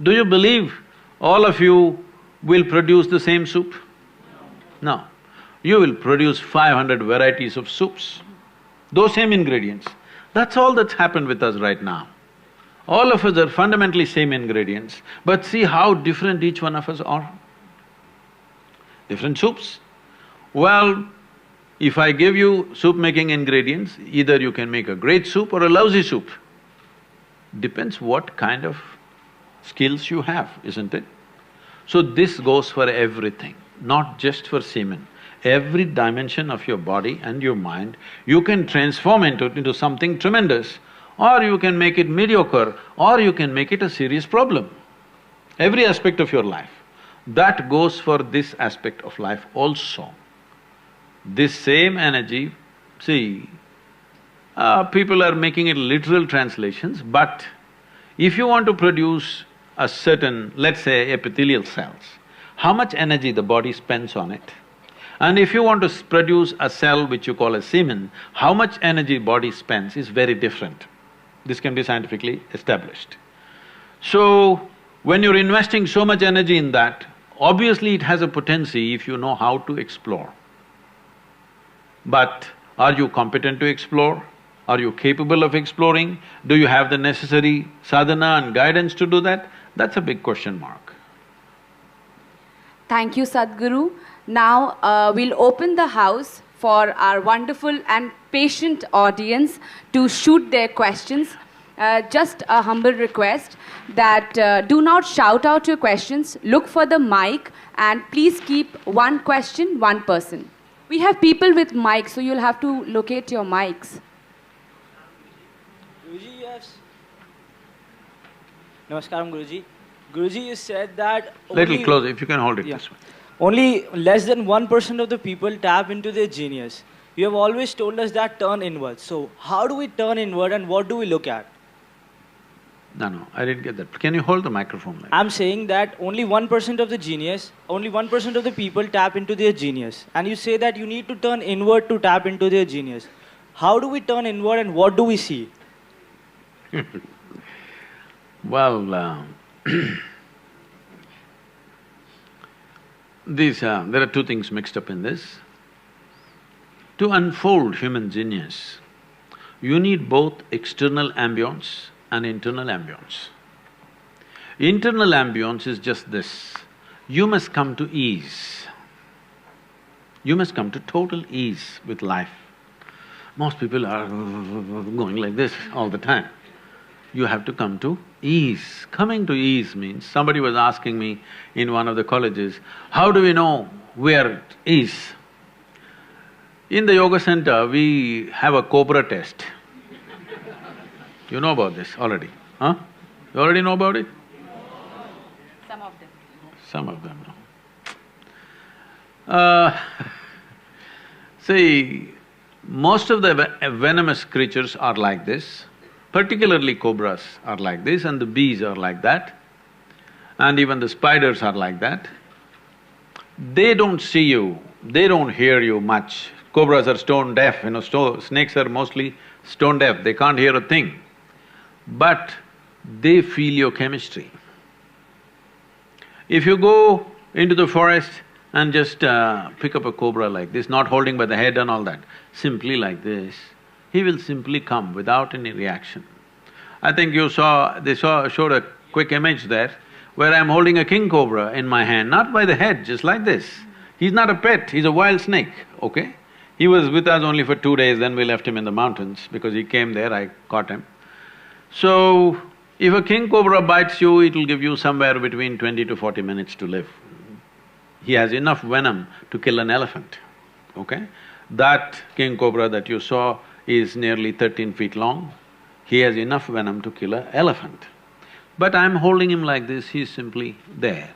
Do you believe all of you will produce the same soup? No. You will produce 500 varieties of soups, those same ingredients. That's all that's happened with us right now. All of us are fundamentally same ingredients, but see how different each one of us are. Different soups. Well, if I give you soup-making ingredients, either you can make a great soup or a lousy soup. Depends what kind of skills you have, isn't it? So this goes for everything, not just for semen. Every dimension of your body and your mind, you can transform into something tremendous, or you can make it mediocre, or you can make it a serious problem. Every aspect of your life. That goes for this aspect of life also. This same energy, see, people are making it literal translations, but if you want to produce a certain, let's say, epithelial cells, how much energy the body spends on it? And if you want to produce a cell which you call a semen, how much energy body spends is very different. This can be scientifically established. So, when you're investing so much energy in that, obviously it has a potency if you know how to explore. But are you competent to explore? Are you capable of exploring? Do you have the necessary sadhana and guidance to do that? That's a big question mark. Thank you, Sadhguru. Now, we'll open the house for our wonderful and patient audience to shoot their questions. Just a humble request that do not shout out your questions, look for the mic, and please keep one question, one person. We have people with mics, so you'll have to locate your mics. Guruji, yes. Namaskaram, Guruji. Guruji, you said that Little closer, if you can hold it this way. Only less than 1% of the people tap into their genius. You have always told us that turn inward. So, how do we turn inward and what do we look at? No, I didn't get that. Can you hold the microphone like I'm saying that only 1% of the genius, only 1% of the people tap into their genius. And you say that you need to turn inward to tap into their genius. How do we turn inward and what do we see? Well, there are two things mixed up in this. To unfold human genius, you need both external ambience and internal ambience. Internal ambience is just this: you must come to ease. You must come to total ease with life. Most people are going like this all the time. You have to come to ease. Coming to ease means, somebody was asking me in one of the colleges, how do we know where it is? In the yoga center, we have a cobra test. You know about this already, huh? You already know about it? Some of them. Some of them know. See, most of the venomous creatures are like this, particularly cobras are like this, and the bees are like that, and even the spiders are like that. They don't see you, they don't hear you much. Cobras are stone deaf, snakes are mostly stone deaf, they can't hear a thing. But they feel your chemistry. If you go into the forest and just pick up a cobra like this, not holding by the head and all that, simply like this, he will simply come without any reaction. I think you saw… they showed a quick image there where I'm holding a king cobra in my hand, not by the head, just like this. He's not a pet, he's a wild snake, okay? He was with us only for 2 days, then we left him in the mountains because he came there, I caught him. So, if a king cobra bites you, it'll give you somewhere between 20 to 40 minutes to live. He has enough venom to kill an elephant, okay? That king cobra that you saw is nearly 13 feet long. He has enough venom to kill an elephant. But I'm holding him like this, he's simply there.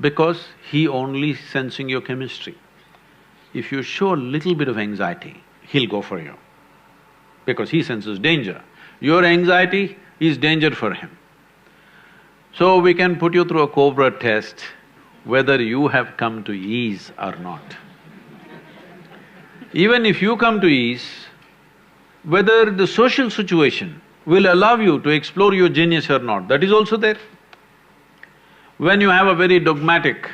because he only sensing your chemistry. If you show a little bit of anxiety, he'll go for you, because he senses danger. Your anxiety is danger for him. So we can put you through a Cobra test whether you have come to ease or not. Even if you come to ease, whether the social situation will allow you to explore your genius or not, that is also there. When you have a very dogmatic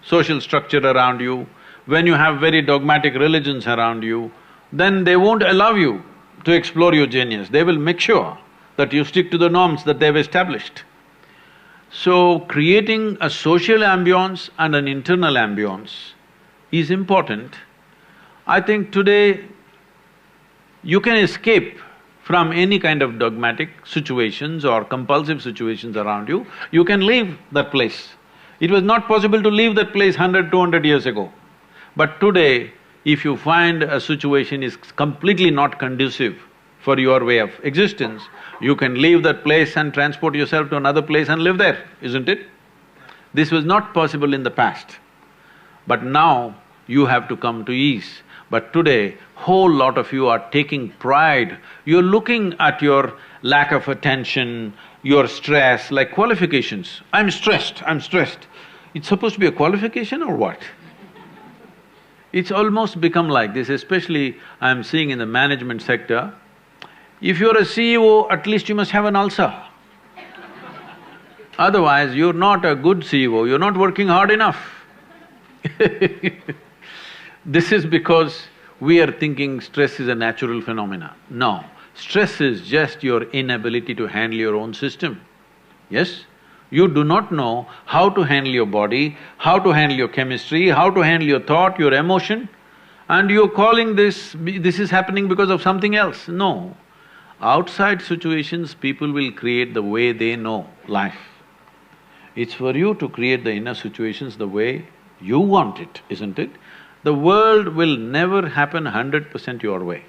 social structure around you, when you have very dogmatic religions around you, then they won't allow you to explore your genius. They will make sure that you stick to the norms that they've established. So, creating a social ambience and an internal ambience is important. I think today you can escape from any kind of dogmatic situations or compulsive situations around you, you can leave that place. It was not possible to leave that place 100, 200 years ago. But today, if you find a situation is completely not conducive for your way of existence, you can leave that place and transport yourself to another place and live there, isn't it? This was not possible in the past. But now, you have to come to ease. But today, whole lot of you are taking pride. You're looking at your lack of attention, your stress, like qualifications. I'm stressed. It's supposed to be a qualification or what? It's almost become like this, especially I'm seeing in the management sector. If you're a CEO, at least you must have an ulcer. Otherwise, you're not a good CEO, you're not working hard enough. This is because we are thinking stress is a natural phenomena. No, stress is just your inability to handle your own system. Yes? You do not know how to handle your body, how to handle your chemistry, how to handle your thought, your emotion, and you're calling this is happening because of something else. No. Outside situations, people will create the way they know life. It's for you to create the inner situations the way you want it, isn't it? The world will never happen 100% your way,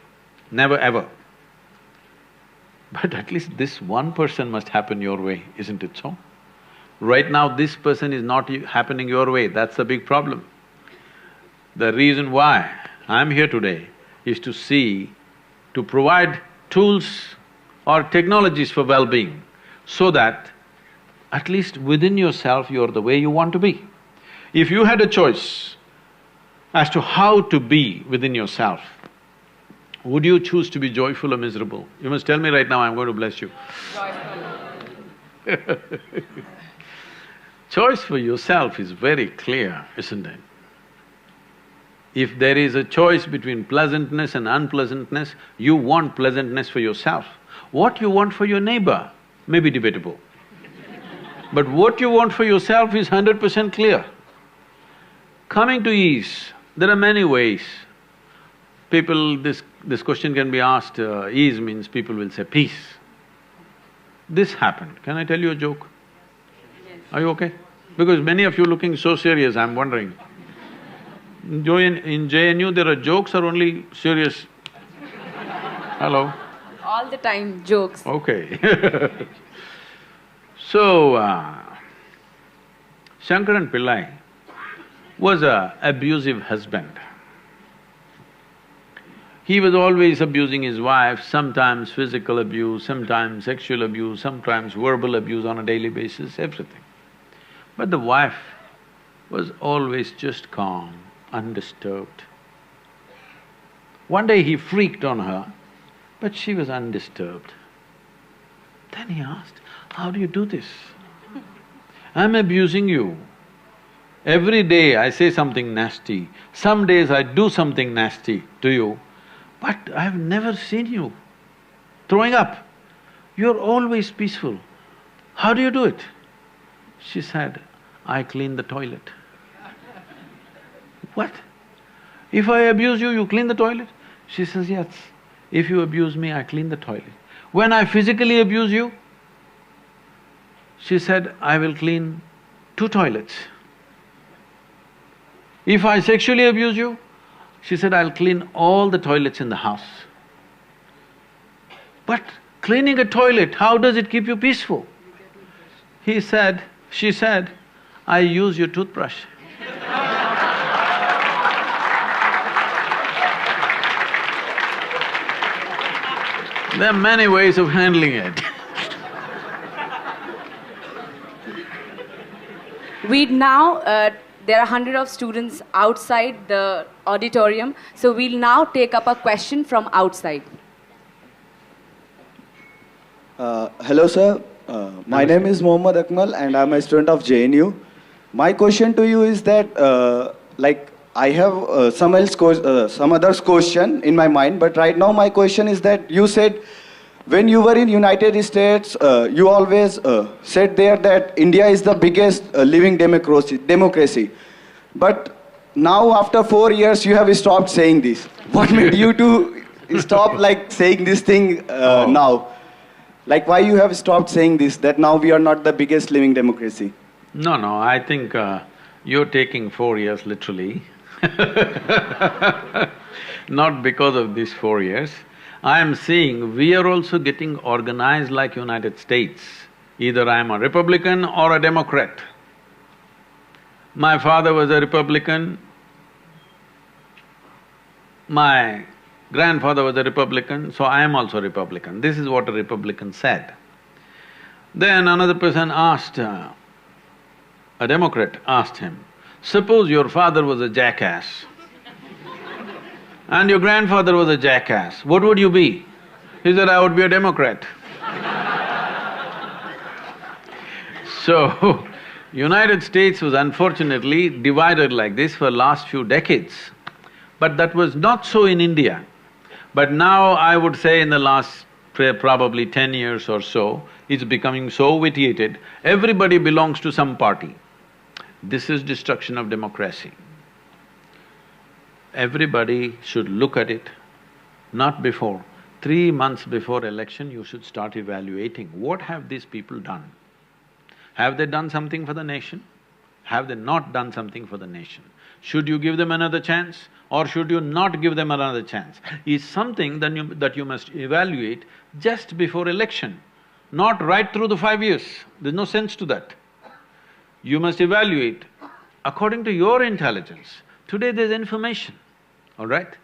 never ever. But at least this one person must happen your way, isn't it so? Right now, this person is not happening your way, that's the big problem. The reason why I'm here today is to provide tools or technologies for well-being, so that at least within yourself you're the way you want to be. If you had a choice as to how to be within yourself, would you choose to be joyful or miserable? You must tell me right now, I'm going to bless you. Joyful. Choice for yourself is very clear, isn't it? If there is a choice between pleasantness and unpleasantness, you want pleasantness for yourself. What you want for your neighbor may be debatable. But what you want for yourself is 100% clear. Coming to ease, there are many ways. This question can be asked, ease means people will say peace. This happened, can I tell you a joke? Yes. Are you okay? Because many of you looking so serious, I'm wondering. In JNU, there are jokes or only serious? Hello? All the time, jokes. Okay. So, Shankaran Pillai was an abusive husband. He was always abusing his wife, sometimes physical abuse, sometimes sexual abuse, sometimes verbal abuse on a daily basis, everything. But the wife was always just calm, undisturbed. One day he freaked on her, but she was undisturbed. Then he asked, how do you do this? I'm abusing you. Every day I say something nasty, some days I do something nasty to you, but I've never seen you throwing up. You're always peaceful. How do you do it? She said, I clean the toilet. What? If I abuse you, you clean the toilet? She says, yes. If you abuse me, I clean the toilet. When I physically abuse you, she said, I will clean 2 toilets. If I sexually abuse you, she said, I'll clean all the toilets in the house. But cleaning a toilet, how does it keep you peaceful? She said, I use your toothbrush. There are many ways of handling it. We now, there are 100 of students outside the auditorium, so we'll now take up a question from outside. Hello, sir. My name is Mohammad Akmal, and I'm a student of JNU. My question to you is that, I have some other question in my mind, but right now my question is that you said when you were in United States, you always said there that India is the biggest living democracy. But now after 4 years, you have stopped saying this. What made you to stop saying this thing now? Why you have stopped saying this, that now we are not the biggest living democracy? No, I think you're taking 4 years literally. Not because of these 4 years. I am seeing we are also getting organized like United States. Either I am a Republican or a Democrat. My father was a Republican, my grandfather was a Republican, so I am also Republican. This is what a Republican said. Then another person asked, a Democrat asked him, suppose your father was a jackass and your grandfather was a jackass, what would you be? He said, I would be a Democrat. So, United States was unfortunately divided like this for last few decades. But that was not so in India. But now I would say in the last probably 10 years or so, it's becoming so vitiated, everybody belongs to some party. This is destruction of democracy. Everybody should look at it, not before. 3 months before election, you should start evaluating, what have these people done? Have they done something for the nation? Have they not done something for the nation? Should you give them another chance or should you not give them another chance? Is something that you must evaluate just before election, not right through the 5 years. There's no sense to that. You must evaluate according to your intelligence. Today there's information, all right?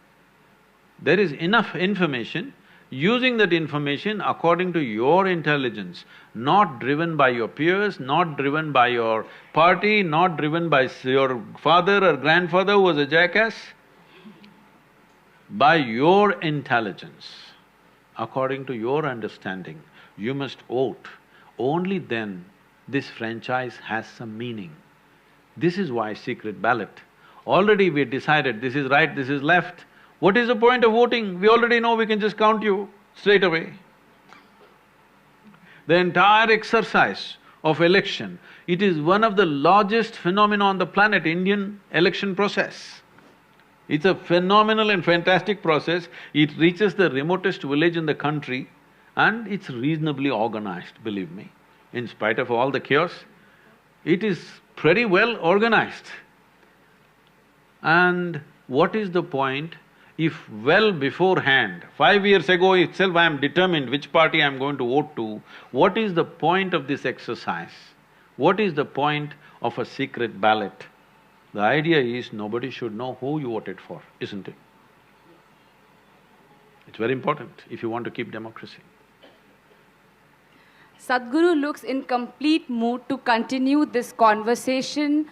There is enough information. Using that information according to your intelligence, not driven by your peers, not driven by your party, not driven by your father or grandfather who was a jackass, by your intelligence, according to your understanding, you must vote. Only then this franchise has some meaning. This is why secret ballot. Already we decided this is right, this is left. What is the point of voting? We already know we can just count you straight away. The entire exercise of election, it is one of the largest phenomena on the planet, Indian election process. It's a phenomenal and fantastic process. It reaches the remotest village in the country and it's reasonably organized, believe me. In spite of all the chaos, it is pretty well organized. And what is the point if well beforehand, 5 years ago itself I am determined which party I am going to vote to, what is the point of this exercise? What is the point of a secret ballot? The idea is nobody should know who you voted for, isn't it? It's very important if you want to keep democracy. Sadhguru looks in complete mood to continue this conversation.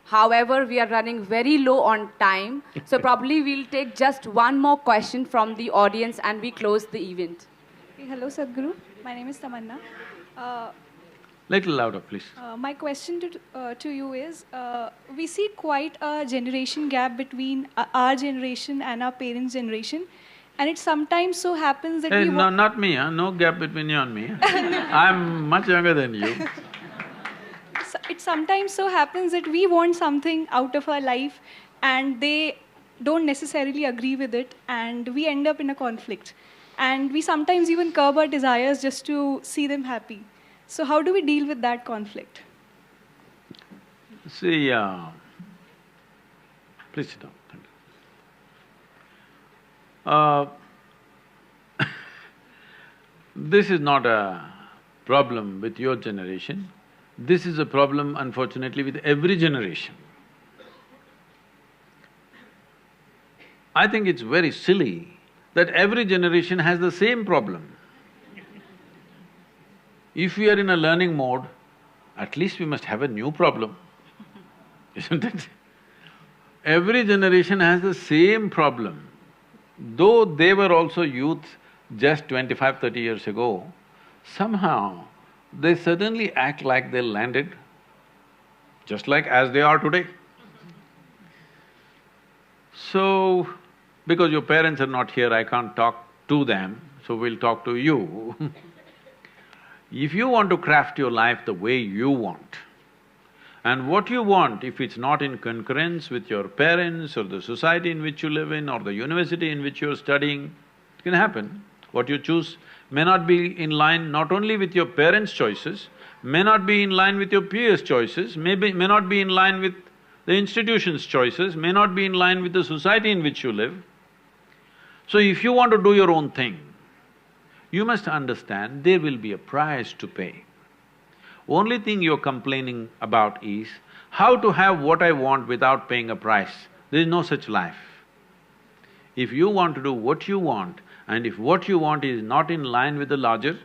However, we are running very low on time, so probably we'll take just one more question from the audience and we close the event. Hello, Sadhguru. My name is Tamanna. Little louder, please. My question to you is, we see quite a generation gap between our generation and our parents' generation, and it sometimes so happens that Hey, no, not me, huh? No gap between you and me. I'm much younger than you. It sometimes so happens that we want something out of our life and they don't necessarily agree with it and we end up in a conflict. And we sometimes even curb our desires just to see them happy. So how do we deal with that conflict? See, please sit down, thank you. This is not a problem with your generation. This is a problem, unfortunately, with every generation. I think it's very silly that every generation has the same problem. If we are in a learning mode, at least we must have a new problem, isn't it? Every generation has the same problem. Though they were also youth just 25, 30 years ago, somehow they suddenly act like they landed, just like as they are today. So, because your parents are not here, I can't talk to them, so we'll talk to you. If you want to craft your life the way you want, and what you want, if it's not in concurrence with your parents or the society in which you live in or the university in which you're studying, it can happen. What you choose may not be in line not only with your parents' choices, may not be in line with your peers' choices, may not be in line with the institution's choices, may not be in line with the society in which you live. So if you want to do your own thing, you must understand there will be a price to pay. Only thing you're complaining about is how to have what I want without paying a price. There is no such life. If you want to do what you want, and if what you want is not in line with the larger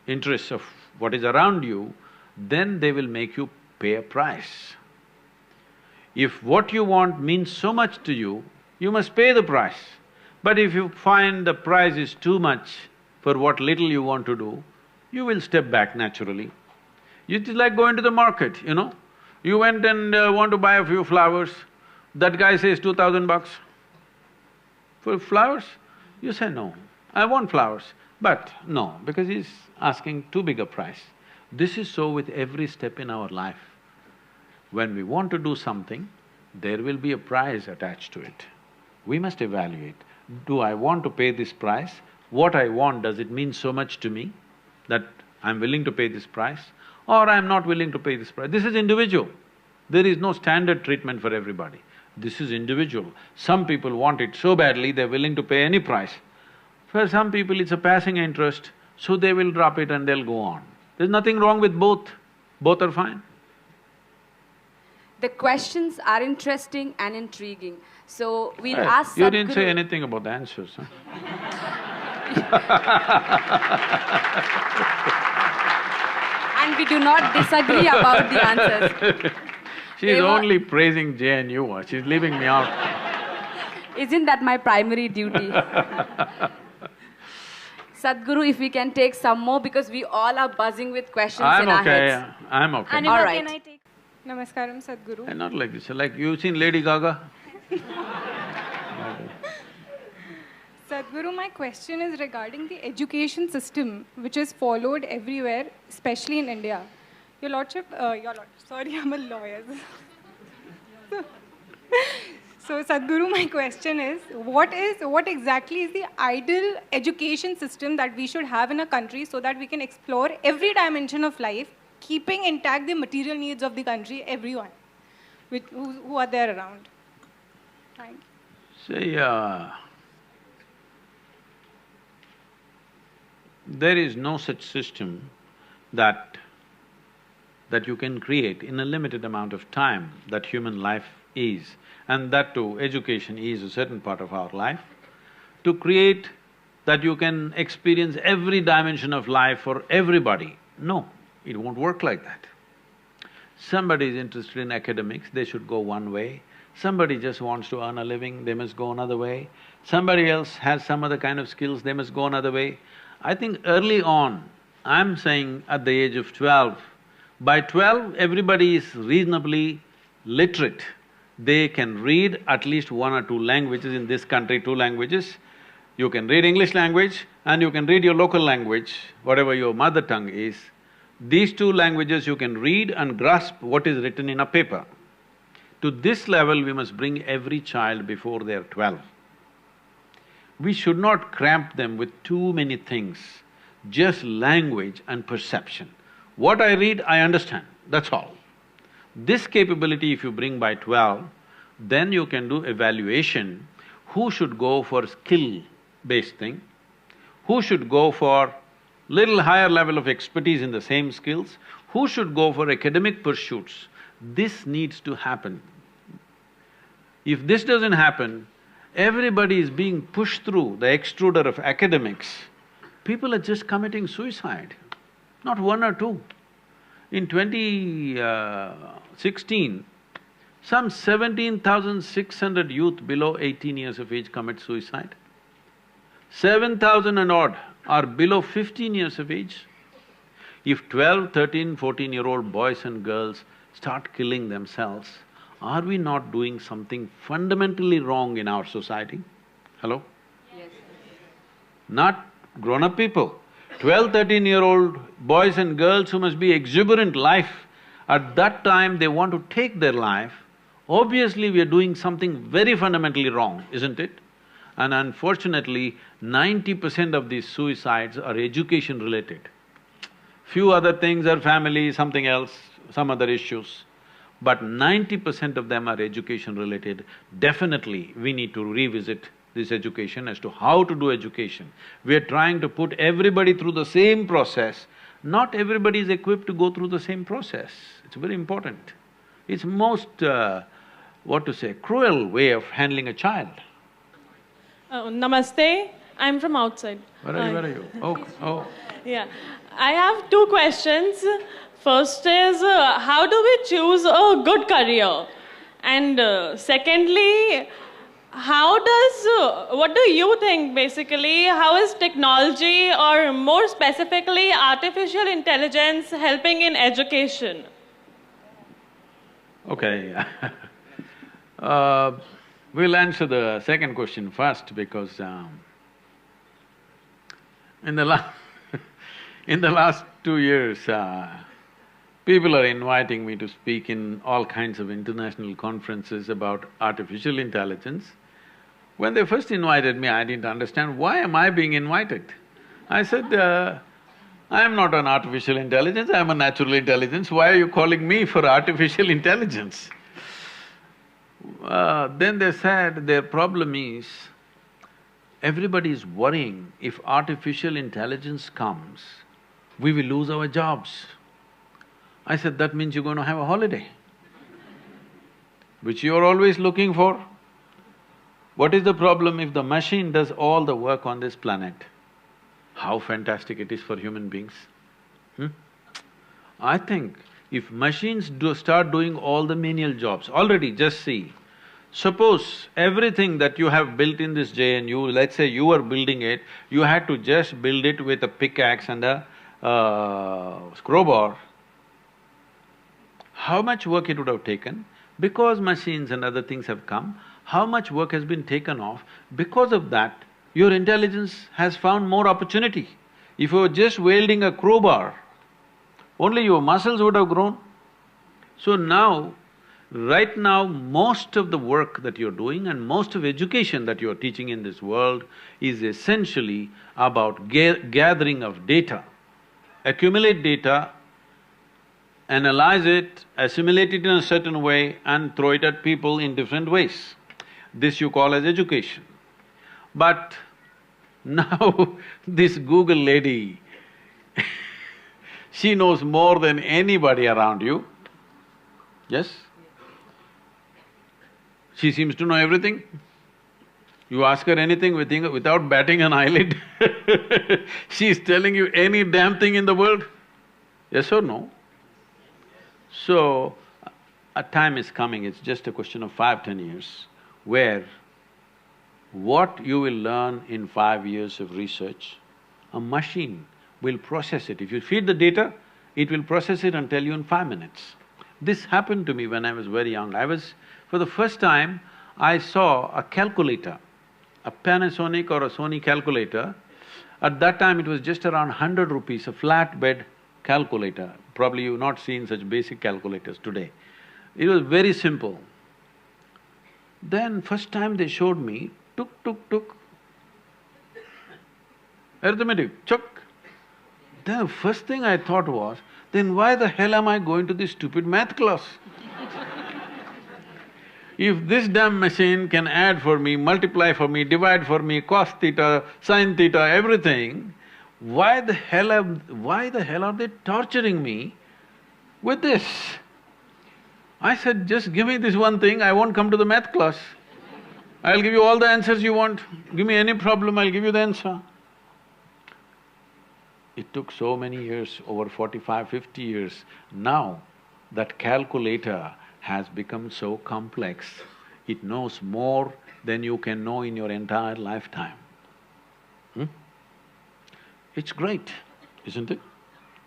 interests of what is around you, then they will make you pay a price. If what you want means so much to you, you must pay the price. But if you find the price is too much for what little you want to do, you will step back naturally. It is like going to the market, you know. You went and want to buy a few flowers, that guy says 2,000 bucks. For flowers? You say, no, I want flowers. But no, because he's asking too big a price. This is so with every step in our life. When we want to do something, there will be a price attached to it. We must evaluate, do I want to pay this price? What I want, does it mean so much to me that I'm willing to pay this price? Or I'm not willing to pay this price? This is individual. There is no standard treatment for everybody. This is individual. Some people want it so badly, they're willing to pay any price. For some people, it's a passing interest, so they will drop it and they'll go on. There's nothing wrong with both. Both are fine. The questions are interesting and intriguing. So we'll ask Sadhguru… You didn't say anything about the answers, huh? And we do not disagree about the answers. She's only praising JNU, she's leaving me out. Isn't that my primary duty? Sadhguru, if we can take some more, because we all are buzzing with questions in our heads. I'm okay. Anima, All right. can I take… Namaskaram, Sadhguru. And not like this, like you've seen Lady Gaga? Sadhguru, my question is regarding the education system which is followed everywhere, especially in India. Your Lordship, sorry, I'm a lawyer. So, Sadhguru, my question is, what exactly is the ideal education system that we should have in a country so that we can explore every dimension of life, keeping intact the material needs of the country, everyone who are there around? Thank you. See, there is no such system that you can create in a limited amount of time that human life is, and that too, education is a certain part of our life. To create that you can experience every dimension of life for everybody, no, it won't work like that. Somebody is interested in academics, they should go one way. Somebody just wants to earn a living, they must go another way. Somebody else has some other kind of skills, they must go another way. I think early on, I'm saying at the age of 12, by 12, everybody is reasonably literate. They can read at least one or two languages in this country, 2 languages. You can read English language and you can read your local language, whatever your mother tongue is. These 2 languages you can read and grasp what is written in a paper. To this level, we must bring every child before they're 12. We should not cramp them with too many things, just language and perception. What I read, I understand, that's all. This capability if you bring by 12, then you can do evaluation, who should go for skill-based thing, who should go for little higher level of expertise in the same skills, who should go for academic pursuits. This needs to happen. If this doesn't happen, everybody is being pushed through the extruder of academics. People are just committing suicide, not one or two. In 2016, some 17,600 youth below 18 years of age commit suicide. 7,000 and odd are below 15 years of age. If 12, 13, 14-year-old boys and girls start killing themselves, are we not doing something fundamentally wrong in our society? Hello? Yes. Not grown-up people. 12, 13-year-old boys and girls who must be exuberant life, at that time they want to take their life. Obviously, we are doing something very fundamentally wrong, isn't it? And unfortunately, 90% of these suicides are education-related. Few other things are family, something else, some other issues. But 90% of them are education-related. Definitely, we need to revisit this education as to how to do education. We are trying to put everybody through the same process. Not everybody is equipped to go through the same process. It's very important. It's most, cruel way of handling a child. Namaste, I'm from outside. Where are you? Oh. Yeah, I have two questions. First is, how do we choose a good career? And secondly, what do you think basically, how is technology or more specifically artificial intelligence helping in education? Okay. We'll answer the second question first because in the last 2 years, people are inviting me to speak in all kinds of international conferences about artificial intelligence. When they first invited me, I didn't understand, why am I being invited? I said, I am not an artificial intelligence, I am a natural intelligence, why are you calling me for artificial intelligence? Then they said their problem is, everybody is worrying if artificial intelligence comes, we will lose our jobs. I said, that means you're going to have a holiday, which you're always looking for. What is the problem if the machine does all the work on this planet? How fantastic it is for human beings, I think if machines start doing all the menial jobs, already just see, suppose everything that you have built in this JNU, let's say you were building it, you had to just build it with a pickaxe and a crowbar, how much work it would have taken? Because machines and other things have come, how much work has been taken off? Because of that, your intelligence has found more opportunity. If you were just wielding a crowbar, only your muscles would have grown. So now, right now, most of the work that you're doing and most of education that you're teaching in this world is essentially about gathering of data. Accumulate data, analyze it, assimilate it in a certain way and throw it at people in different ways. This you call as education. But now this Google lady she knows more than anybody around you, yes? She seems to know everything. You ask her anything without batting an eyelid she's telling you any damn thing in the world, yes or no? So, a time is coming, it's just a question of 5–10 years, where what you will learn in 5 years of research, a machine will process it. If you feed the data, it will process it and tell you in 5 minutes. This happened to me when I was very young. For the first time, I saw a calculator, a Panasonic or a Sony calculator. At that time, it was just around 100 rupees, a flatbed calculator. Probably you've not seen such basic calculators today. It was very simple. Then first time they showed me, tuk, arithmetic, chuk. Then the first thing I thought was, then why the hell am I going to this stupid math class? If this damn machine can add for me, multiply for me, divide for me, cos theta, sin theta, everything, why the hell are they torturing me with this. I said, just give me this one thing, I won't come to the math class. I'll give you all the answers you want. Give me any problem, I'll give you the answer. It took so many years, over 45, 50 years. Now, that calculator has become so complex, it knows more than you can know in your entire lifetime. It's great, isn't it?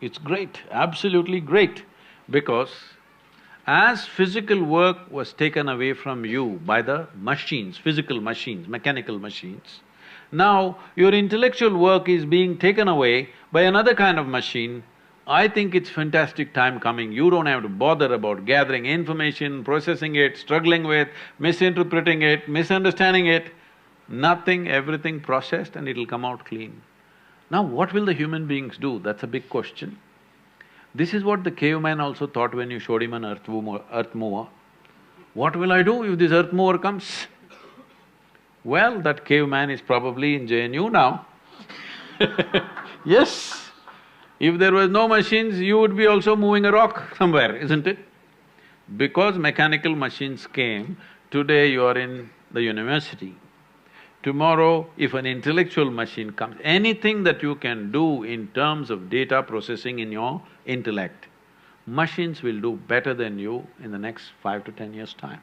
It's great, absolutely great, because as physical work was taken away from you by the machines, physical machines, mechanical machines, now your intellectual work is being taken away by another kind of machine. I think it's fantastic time coming. You don't have to bother about gathering information, processing it, struggling with, misinterpreting it, misunderstanding it. Nothing, everything processed and it'll come out clean. Now what will the human beings do? That's a big question. This is what the caveman also thought when you showed him an earth mover. What will I do if this earth mover comes? Well, that caveman is probably in JNU now. Yes, if there was no machines, you would be also moving a rock somewhere, isn't it? Because mechanical machines came, today you are in the university. Tomorrow, if an intellectual machine comes, anything that you can do in terms of data processing in your intellect, machines will do better than you in the next 5 to 10 years' time.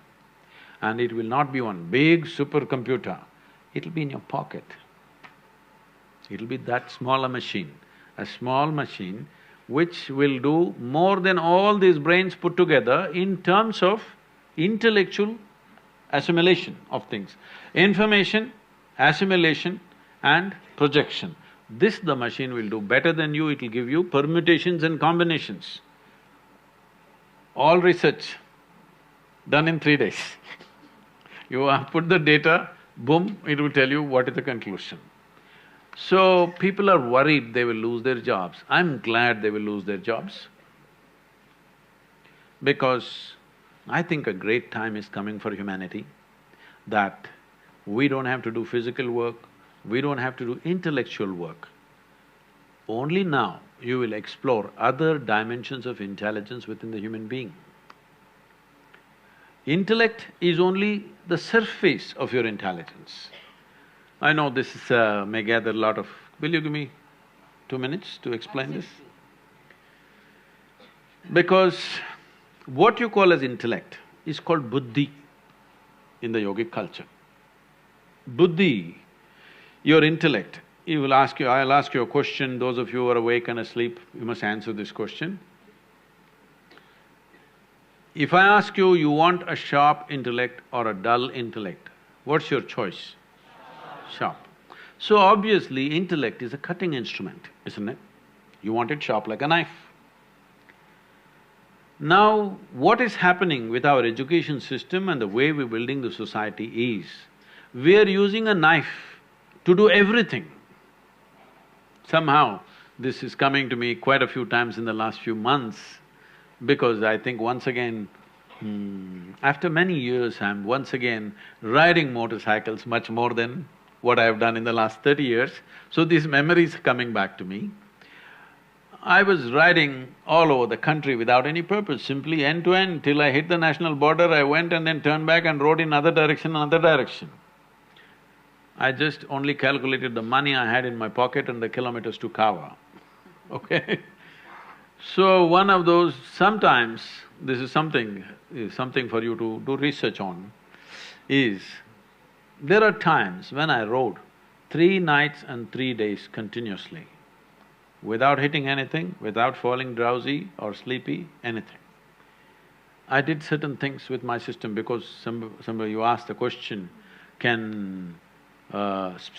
And it will not be one big supercomputer, it'll be in your pocket. It'll be that small a small machine which will do more than all these brains put together in terms of intellectual assimilation of things. Information, assimilation and projection. This the machine will do better than you, it'll give you permutations and combinations. All research done in 3 days. You put the data, boom, it will tell you what is the conclusion. So, people are worried they will lose their jobs. I'm glad they will lose their jobs, because I think a great time is coming for humanity, that we don't have to do physical work, we don't have to do intellectual work. Only now you will explore other dimensions of intelligence within the human being. Intellect is only the surface of your intelligence. I know this may gather a lot of… Will you give me 2 minutes to explain this? Because what you call as intellect is called buddhi in the yogic culture. Buddhi, your intellect, I'll ask you a question, those of you who are awake and asleep, you must answer this question. If I ask you, you want a sharp intellect or a dull intellect, what's your choice? Sharp. So obviously, intellect is a cutting instrument, isn't it? You want it sharp like a knife. Now, what is happening with our education system and the way we're building the society is, we are using a knife to do everything. Somehow, this is coming to me quite a few times in the last few months, because I think once again, after many years, I'm once again riding motorcycles much more than what I have done in the last 30 years, so these memories are coming back to me. I was riding all over the country without any purpose, simply end to end, till I hit the national border, I went and then turned back and rode in another direction. I just only calculated the money I had in my pocket and the kilometers to cover, okay? So one of those… sometimes, this is something for you to do research on, is there are times when I rode 3 nights and 3 days continuously, without hitting anything, without falling drowsy or sleepy, anything. I did certain things with my system, because somebody… you asked the question, can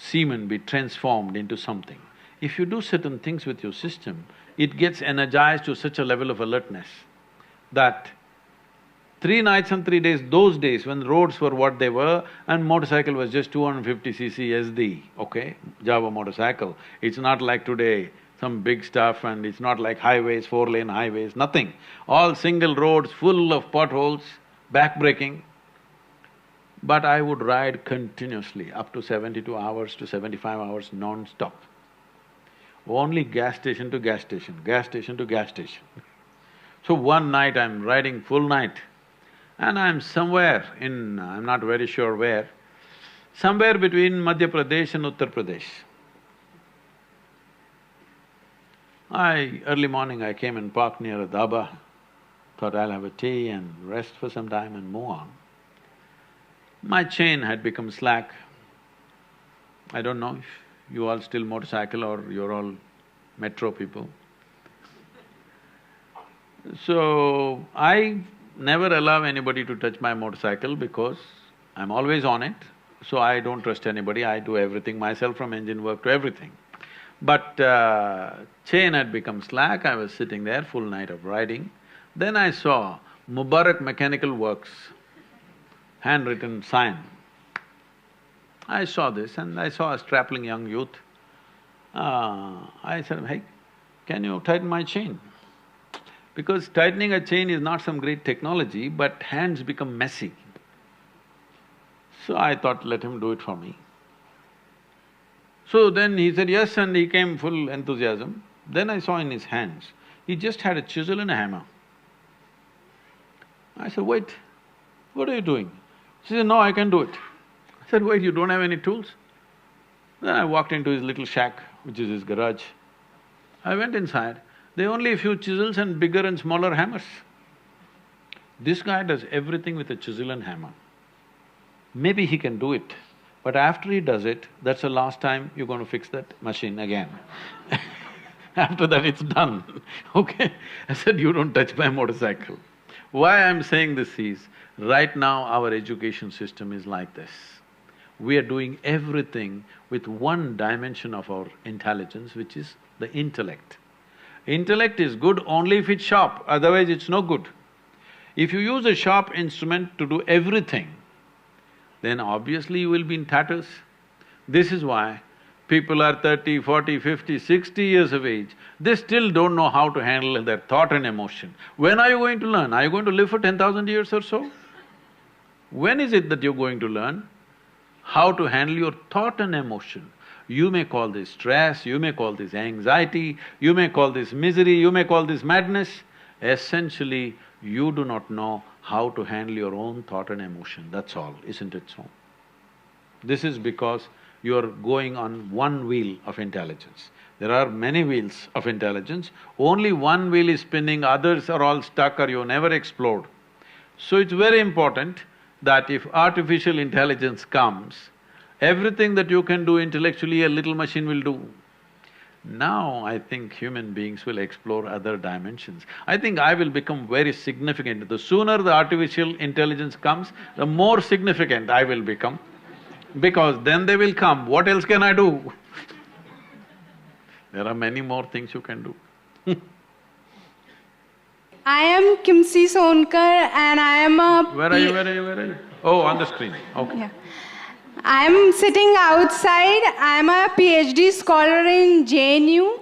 semen be transformed into something? If you do certain things with your system, it gets energized to such a level of alertness that 3 nights and 3 days, those days when roads were what they were and motorcycle was just 250cc SD, okay, Java motorcycle. It's not like today, some big stuff, and it's not like highways, 4-lane highways, nothing. All single roads full of potholes, backbreaking. But I would ride continuously up to 72 hours to 75 hours non-stop. Only gas station to gas station, gas station to gas station. So one night I'm riding full night and I'm somewhere in… I'm not very sure where, somewhere between Madhya Pradesh and Uttar Pradesh. Early morning I came and parked near a dhaba, thought I'll have a tea and rest for some time and move on. My chain had become slack. I don't know if you all still motorcycle or you're all metro people. So, I never allow anybody to touch my motorcycle because I'm always on it, so I don't trust anybody, I do everything myself from engine work to everything. But chain had become slack, I was sitting there, full night of riding. Then I saw Mubarak Mechanical Works, handwritten sign. I saw this and I saw a strapping young youth. I said, hey, can you tighten my chain? Because tightening a chain is not some great technology, but hands become messy. So I thought, let him do it for me. So then he said yes and he came full enthusiasm. Then I saw in his hands, he just had a chisel and a hammer. I said, wait, what are you doing? She said, no, I can do it. I said, wait, you don't have any tools? Then I walked into his little shack, which is his garage. I went inside, there are only a few chisels and bigger and smaller hammers. This guy does everything with a chisel and hammer. Maybe he can do it, but after he does it, that's the last time you're going to fix that machine again. After that, it's done, okay? I said, you don't touch my motorcycle. Why I'm saying this is, right now our education system is like this. We are doing everything with one dimension of our intelligence, which is the intellect. Intellect is good only if it's sharp, otherwise it's no good. If you use a sharp instrument to do everything, then obviously you will be in tatters. This is why people are 30, 40, 50, 60 years of age, they still don't know how to handle their thought and emotion. When are you going to learn? Are you going to live for 10,000 years or so? When is it that you're going to learn how to handle your thought and emotion? You may call this stress, you may call this anxiety, you may call this misery, you may call this madness. Essentially, you do not know how to handle your own thought and emotion, that's all, isn't it so? This is because you're going on one wheel of intelligence. There are many wheels of intelligence, only one wheel is spinning, others are all stuck or you never explode. So it's very important that if artificial intelligence comes, everything that you can do intellectually, a little machine will do. Now I think human beings will explore other dimensions. I think I will become very significant. The sooner the artificial intelligence comes, the more significant I will become, because then they will come, what else can I do? There are many more things you can do. I am Kimsi Sonkar and I am a… Where are you? Oh, on the screen, okay. Yeah. I am sitting outside, I am a PhD scholar in JNU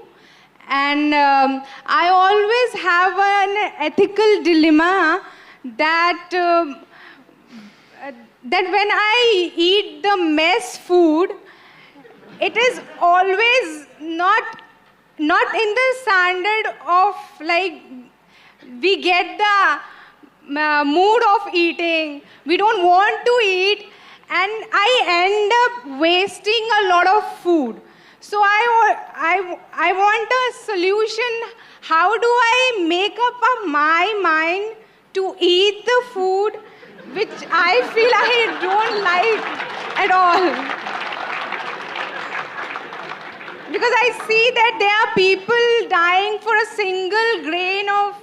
and I always have an ethical dilemma that when I eat the mess food, it is always not in the standard of like, we get the mood of eating, we don't want to eat, and I end up wasting a lot of food. So I want a solution. How do I make up my mind to eat the food which I feel I don't like at all? Because I see that there are people dying for a single grain of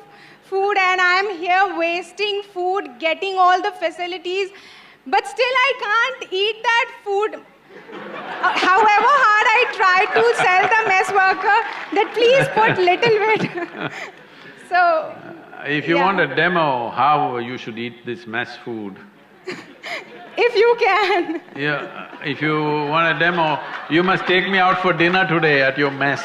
food and I am here wasting food, getting all the facilities, but still I can't eat that food. However hard I try to sell the mess worker that please put little bit. So, if you want a demo how you should eat this mess food, if you can. Yeah, if you want a demo, you must take me out for dinner today at your mess.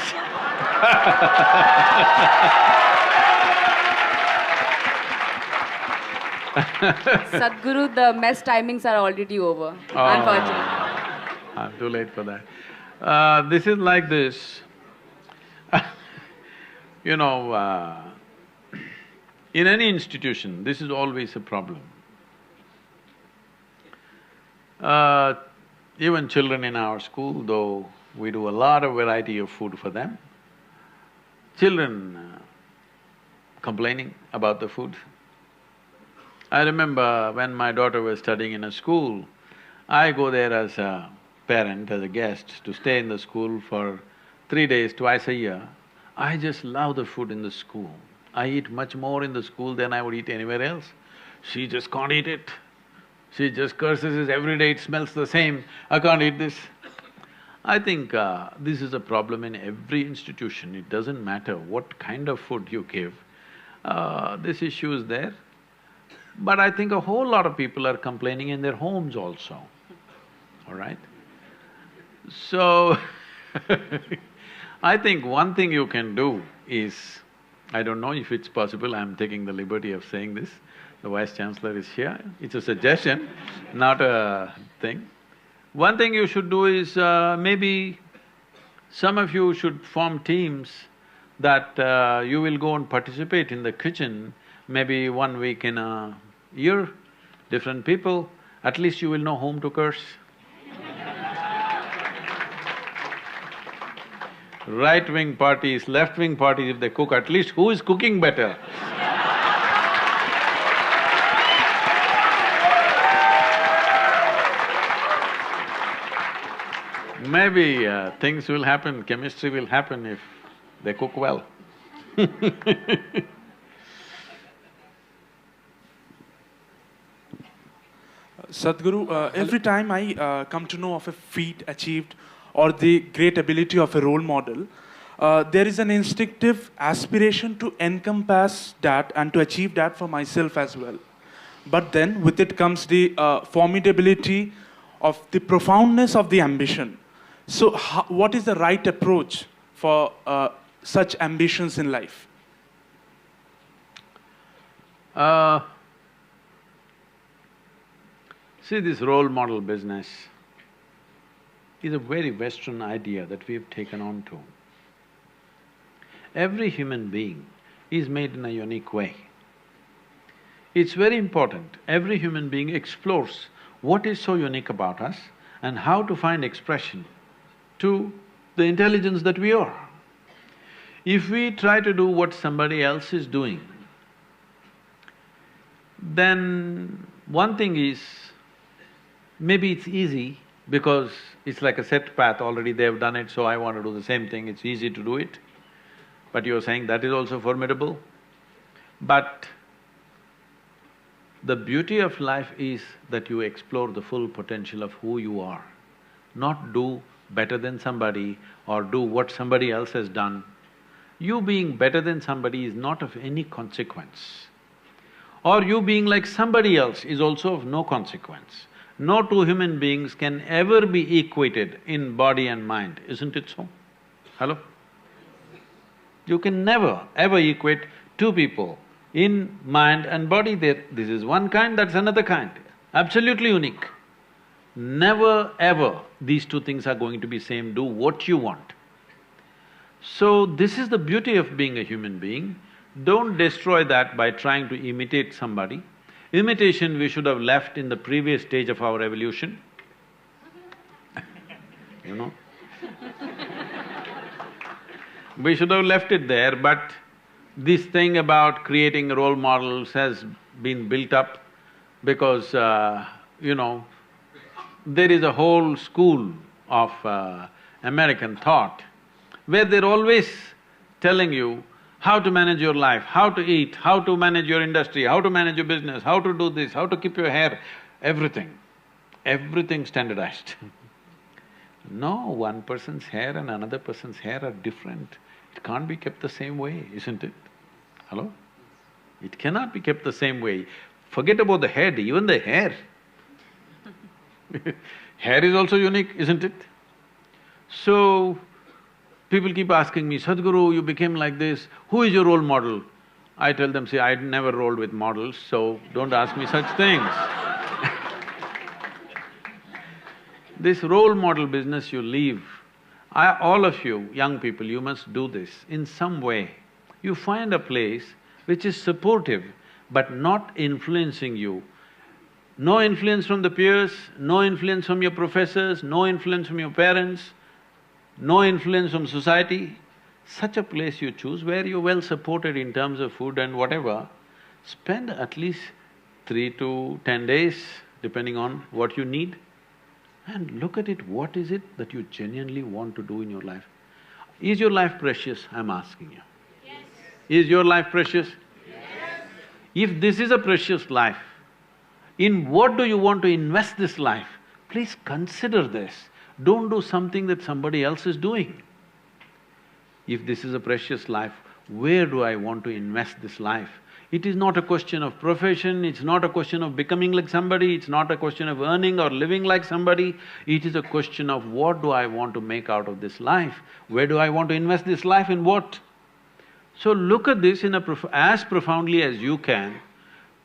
Sadhguru, the mess timings are already over, unfortunately. I'm too late for that. This is like this. You know, In any institution, this is always a problem. Even children in our school, though we do a lot of variety of food for them, children complaining about the food. I remember when my daughter was studying in a school, I go there as a parent, as a guest, to stay in the school for 3 days, twice a year. I just love the food in the school. I eat much more in the school than I would eat anywhere else. She just can't eat it. She just curses us every day, it smells the same, I can't eat this. I think this is a problem in every institution. It doesn't matter what kind of food you give, this issue is there. But I think a whole lot of people are complaining in their homes also, all right? So I think one thing you can do is, I don't know if it's possible, I'm taking the liberty of saying this, the Vice Chancellor is here, it's a suggestion, not a thing. One thing you should do is, maybe some of you should form teams that you will go and participate in the kitchen, maybe 1 week in a year, different people, at least you will know whom to curse. Right-wing parties, left-wing parties, if they cook, at least who is cooking better? Maybe things will happen, chemistry will happen if they cook well. Sadhguru, every time I come to know of a feat achieved or the great ability of a role model, there is an instinctive aspiration to encompass that and to achieve that for myself as well. But then with it comes the formidability of the profoundness of the ambition. So what is the right approach for such ambitions in life? See, this role model business is a very Western idea that we've taken on to. Every human being is made in a unique way. It's very important, every human being explores what is so unique about us and how to find expression to the intelligence that we are. If we try to do what somebody else is doing, then one thing is, maybe it's easy because it's like a set path, already they've done it, so I want to do the same thing, it's easy to do it. But you're saying that is also formidable. But the beauty of life is that you explore the full potential of who you are, not do better than somebody or do what somebody else has done. You being better than somebody is not of any consequence. Or you being like somebody else is also of no consequence. No two human beings can ever be equated in body and mind, isn't it so? Hello? You can never ever equate two people in mind and body. This is one kind, that's another kind, absolutely unique. Never ever these two things are going to be same, do what you want. So this is the beauty of being a human being. Don't destroy that by trying to imitate somebody. Imitation we should have left in the previous stage of our evolution, you know. We should have left it there, but this thing about creating role models has been built up because, you know, there is a whole school of American thought where they're always telling you how to manage your life, how to eat, how to manage your industry, how to manage your business, how to do this, how to keep your hair, everything standardized. No, one person's hair and another person's hair are different. It can't be kept the same way, isn't it? Hello? It cannot be kept the same way. Forget about the head, even the hair. Hair is also unique, isn't it? So, people keep asking me, Sadhguru, you became like this, who is your role model? I tell them, see, I'd never rolled with models, so don't ask me such things. This role model business you leave, all of you, young people, you must do this in some way. You find a place which is supportive but not influencing you. No influence from the peers, no influence from your professors, no influence from your parents, no influence from society. Such a place you choose where you're well supported in terms of food and whatever. Spend at least 3 to 10 days, depending on what you need, and look at it, what is it that you genuinely want to do in your life? Is your life precious, I'm asking you? Yes. Is your life precious? Yes. If this is a precious life, in what do you want to invest this life? Please consider this. Don't do something that somebody else is doing. If this is a precious life, where do I want to invest this life? It is not a question of profession, it's not a question of becoming like somebody, it's not a question of earning or living like somebody. It is a question of what do I want to make out of this life? Where do I want to invest this life, in what? So look at this in as profoundly as you can.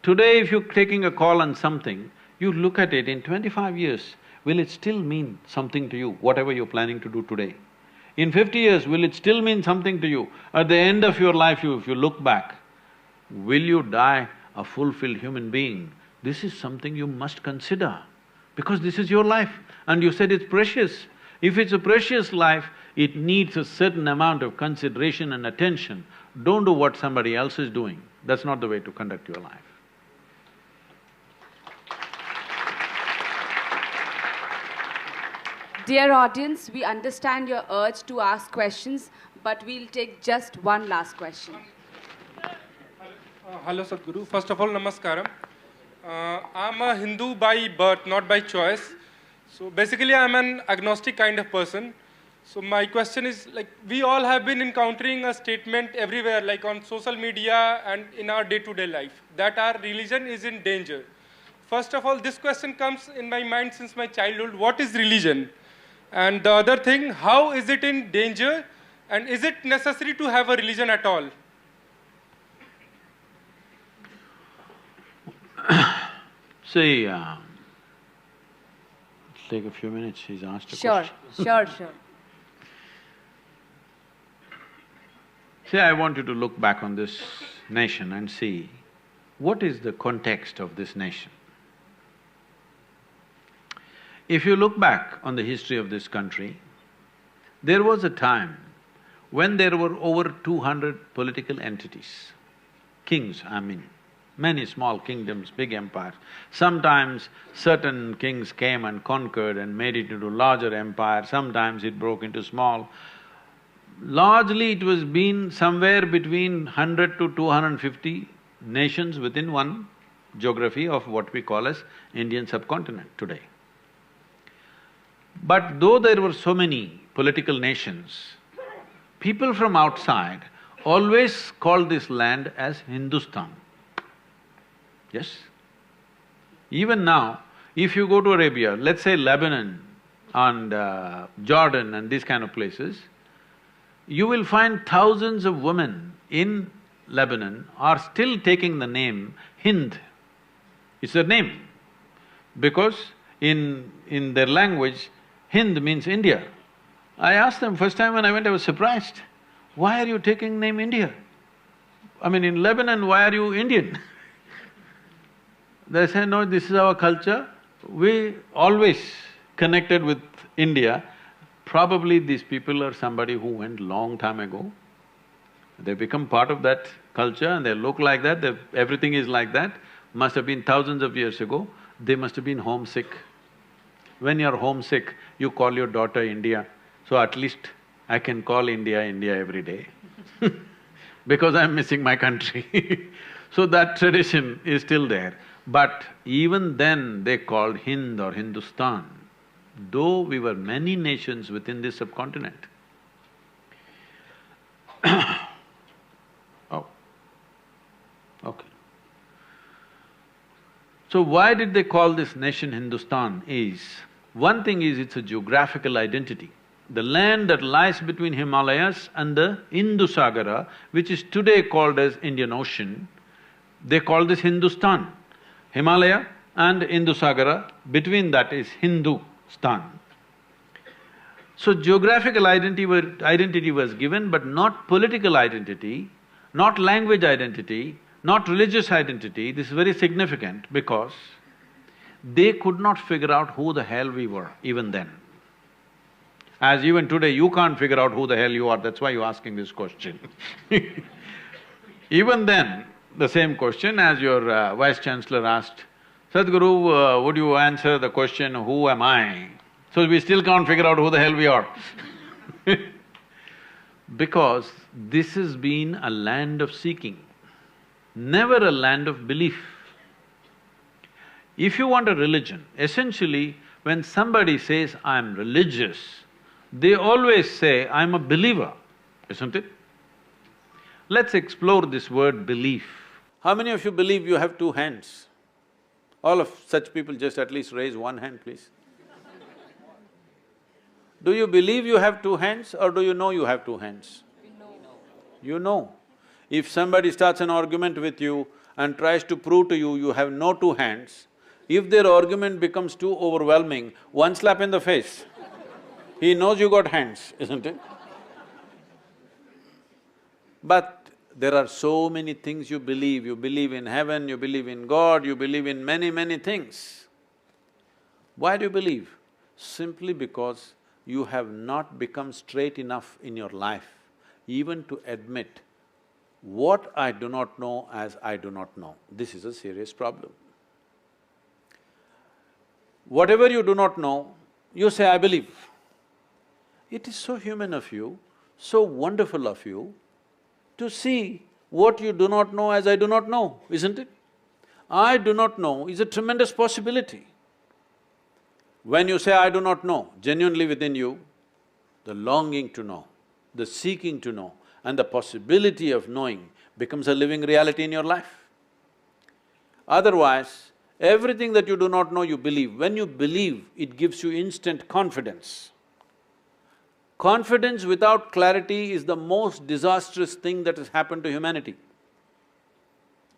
Today if you're taking a call on something, you look at it in 25 years, will it still mean something to you, whatever you're planning to do today? In 50 years, will it still mean something to you? At the end of your life, if you look back, will you die a fulfilled human being? This is something you must consider, because this is your life and you said it's precious. If it's a precious life, it needs a certain amount of consideration and attention. Don't do what somebody else is doing. That's not the way to conduct your life. Dear audience, we understand your urge to ask questions, but we'll take just one last question. Hello Sadhguru. First of all, namaskaram. I'm a Hindu by birth, not by choice. So basically I'm an agnostic kind of person. So my question is, like, we all have been encountering a statement everywhere, like on social media and in our day-to-day life, that our religion is in danger. First of all, this question comes in my mind since my childhood: what is religion? And the other thing, how is it in danger? And is it necessary to have a religion at all? See, let's take a few minutes, he's asked a question. Sure. See, I want you to look back on this nation and see what is the context of this nation. If you look back on the history of this country, there was a time when there were over 200 political entities, kings, I mean, many small kingdoms, big empires. Sometimes certain kings came and conquered and made it into larger empire, sometimes it broke into small. Largely it was been somewhere between 100 to 250 nations within one geography of what we call as Indian subcontinent today. But though there were so many political nations, people from outside always called this land as Hindustan. Yes? Even now, if you go to Arabia, let's say Lebanon and Jordan and these kind of places, you will find thousands of women in Lebanon are still taking the name Hind. It's their name, because in their language, Hind means India. I asked them, first time when I went, I was surprised. Why are you taking name India? I mean, in Lebanon, why are you Indian? They say, no, this is our culture. We always connected with India. Probably these people are somebody who went long time ago. They become part of that culture and they look like that, everything is like that. Must have been thousands of years ago. They must have been homesick. When you're homesick, you call your daughter India. So at least I can call India, India every day because I'm missing my country. So that tradition is still there. But even then they called Hind or Hindustan, though we were many nations within this subcontinent. Oh, okay. So why did they call this nation Hindustan is, one thing is it's a geographical identity. The land that lies between Himalayas and the Indus-Sagara, which is today called as Indian Ocean, they call this Hindustan. Himalaya and Indus-Sagara, between that is Hindustan. So geographical identity was given, but not political identity, not language identity, not religious identity. This is very significant because they could not figure out who the hell we were even then. As even today, you can't figure out who the hell you are, that's why you're asking this question. Even then, the same question as your Vice-Chancellor asked, Sadhguru, would you answer the question, who am I? So we still can't figure out who the hell we are. Because this has been a land of seeking, never a land of belief. If you want a religion, essentially, when somebody says, I'm religious, they always say, I'm a believer, isn't it? Let's explore this word belief. How many of you believe you have two hands? All of such people just at least raise one hand, please. Do you believe you have two hands or do you know you have two hands? You know. If somebody starts an argument with you and tries to prove to you you have no two hands, if their argument becomes too overwhelming, one slap in the face, he knows you got hands, isn't it? But there are so many things you believe in heaven, you believe in God, you believe in many things. Why do you believe? Simply because you have not become straight enough in your life even to admit, what I do not know as I do not know. This is a serious problem. Whatever you do not know, you say, I believe. It is so human of you, so wonderful of you to see what you do not know as I do not know, isn't it? I do not know is a tremendous possibility. When you say, I do not know, genuinely within you, the longing to know, the seeking to know, and the possibility of knowing becomes a living reality in your life. Otherwise, everything that you do not know, you believe. When you believe, it gives you instant confidence. Confidence without clarity is the most disastrous thing that has happened to humanity.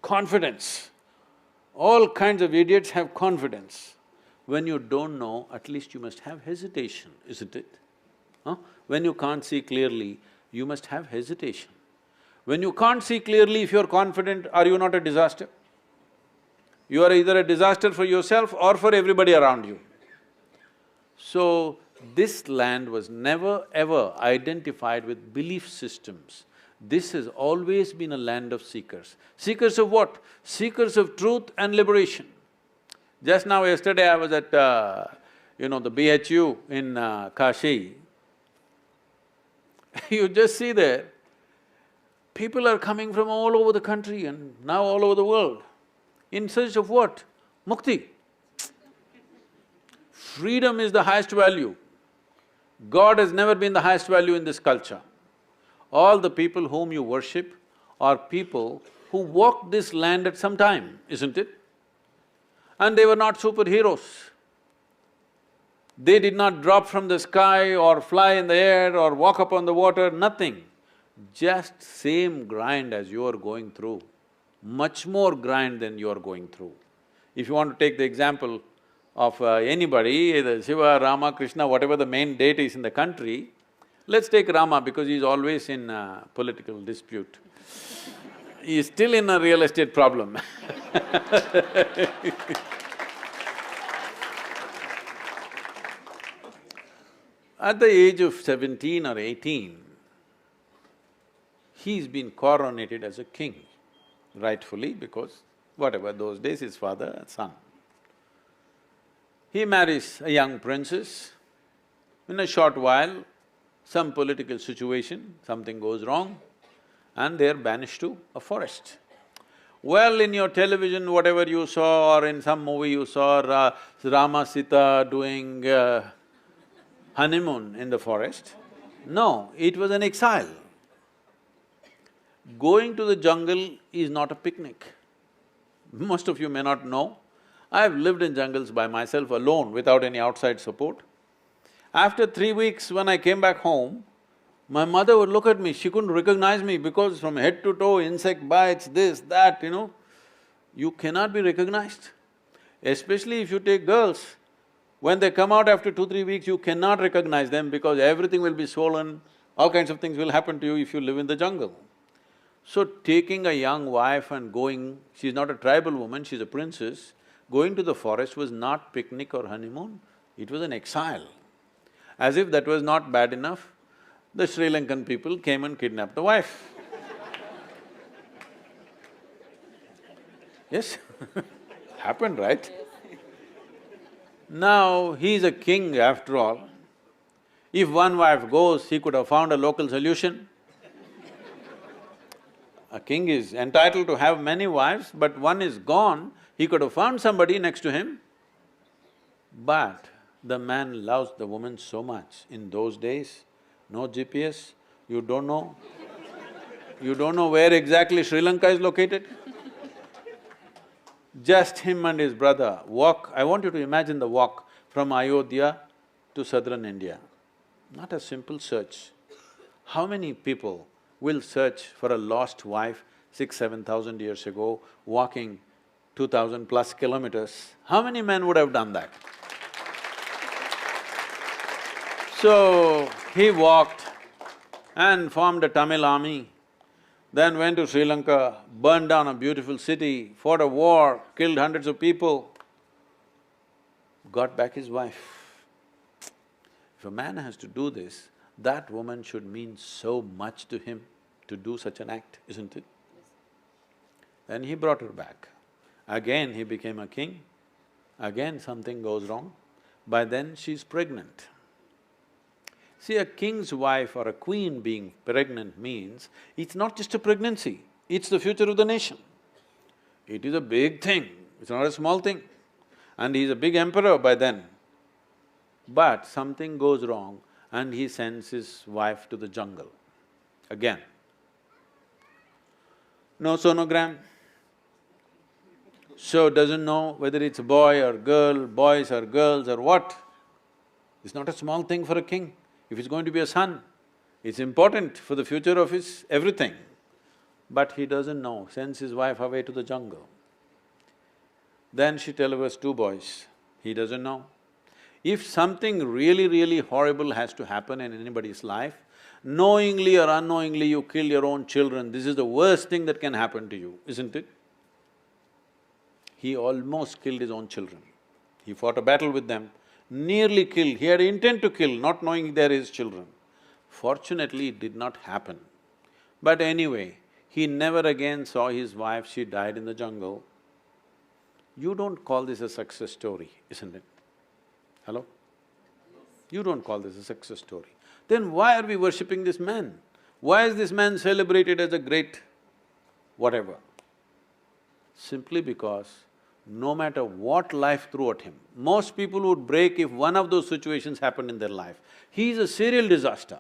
Confidence. All kinds of idiots have confidence. When you don't know, at least you must have hesitation, isn't it? Huh? When you can't see clearly, you must have hesitation. When you can't see clearly, if you're confident, are you not a disaster? You are either a disaster for yourself or for everybody around you. So, this land was never ever identified with belief systems. This has always been a land of seekers. Seekers of what? Seekers of truth and liberation. Just now, yesterday I was at, the BHU in Kashi. You just see there, people are coming from all over the country and now all over the world. In search of what? Mukti. Freedom is the highest value. God has never been the highest value in this culture. All the people whom you worship are people who walked this land at some time, isn't it? And they were not superheroes. They did not drop from the sky or fly in the air or walk upon the water, nothing. Just same grind as you are going through, much more grind than you are going through. If you want to take the example of anybody, either Shiva, Rama, Krishna, whatever the main deity is in the country, let's take Rama because he's always in political dispute. He is still in a real estate problem At the age of 17 or 18, he's been coronated as a king, rightfully, because whatever those days, his father and son. He marries a young princess. In a short while, some political situation, something goes wrong, and they're banished to a forest. Well, in your television, whatever you saw, or in some movie you saw Rama, Sita doing honeymoon in the forest. No, it was an exile. Going to the jungle is not a picnic. Most of you may not know, I've lived in jungles by myself alone without any outside support. After 3 weeks, when I came back home, my mother would look at me, she couldn't recognize me because from head to toe, insect bites, this, that, you cannot be recognized. Especially if you take girls, when they come out after 2-3 weeks, you cannot recognize them because everything will be swollen, all kinds of things will happen to you if you live in the jungle. So taking a young wife and going, she's not a tribal woman, she's a princess, going to the forest was not picnic or honeymoon, it was an exile. As if that was not bad enough, the Sri Lankan people came and kidnapped the wife. Yes, happened, right? Now, he's a king after all. If one wife goes, he could have found a local solution. A king is entitled to have many wives, but one is gone, he could have found somebody next to him. But the man loves the woman so much. In those days, no GPS, you don't know where exactly Sri Lanka is located. Just him and his brother walk, I want you to imagine the walk from Ayodhya to southern India. Not a simple search. How many people will search for a lost wife 6,000–7,000 years ago, walking 2,000 plus kilometers? How many men would have done that? So, he walked and formed a Tamil army, then went to Sri Lanka, burned down a beautiful city, fought a war, killed hundreds of people, got back his wife. If a man has to do this, that woman should mean so much to him to do such an act, isn't it? Then he brought her back. Again he became a king, again something goes wrong. By then she's pregnant. See, a king's wife or a queen being pregnant means it's not just a pregnancy, it's the future of the nation. It is a big thing, it's not a small thing. And he's a big emperor by then. But something goes wrong and he sends his wife to the jungle again. No sonogram, so doesn't know whether it's a boy or girl, boys or girls or what. It's not a small thing for a king. If it's going to be a son, it's important for the future of his everything. But he doesn't know, sends his wife away to the jungle. Then she delivers 2 boys, he doesn't know. If something really horrible has to happen in anybody's life, knowingly or unknowingly you kill your own children, this is the worst thing that can happen to you, isn't it? He almost killed his own children. He fought a battle with them, nearly killed, he had intent to kill, not knowing they're his children. Fortunately, it did not happen. But anyway, he never again saw his wife, she died in the jungle. You don't call this a success story, isn't it? Hello? You don't call this a success story. Then why are we worshipping this man? Why is this man celebrated as a great whatever? Simply because no matter what life threw at him, most people would break if one of those situations happened in their life. He is a serial disaster.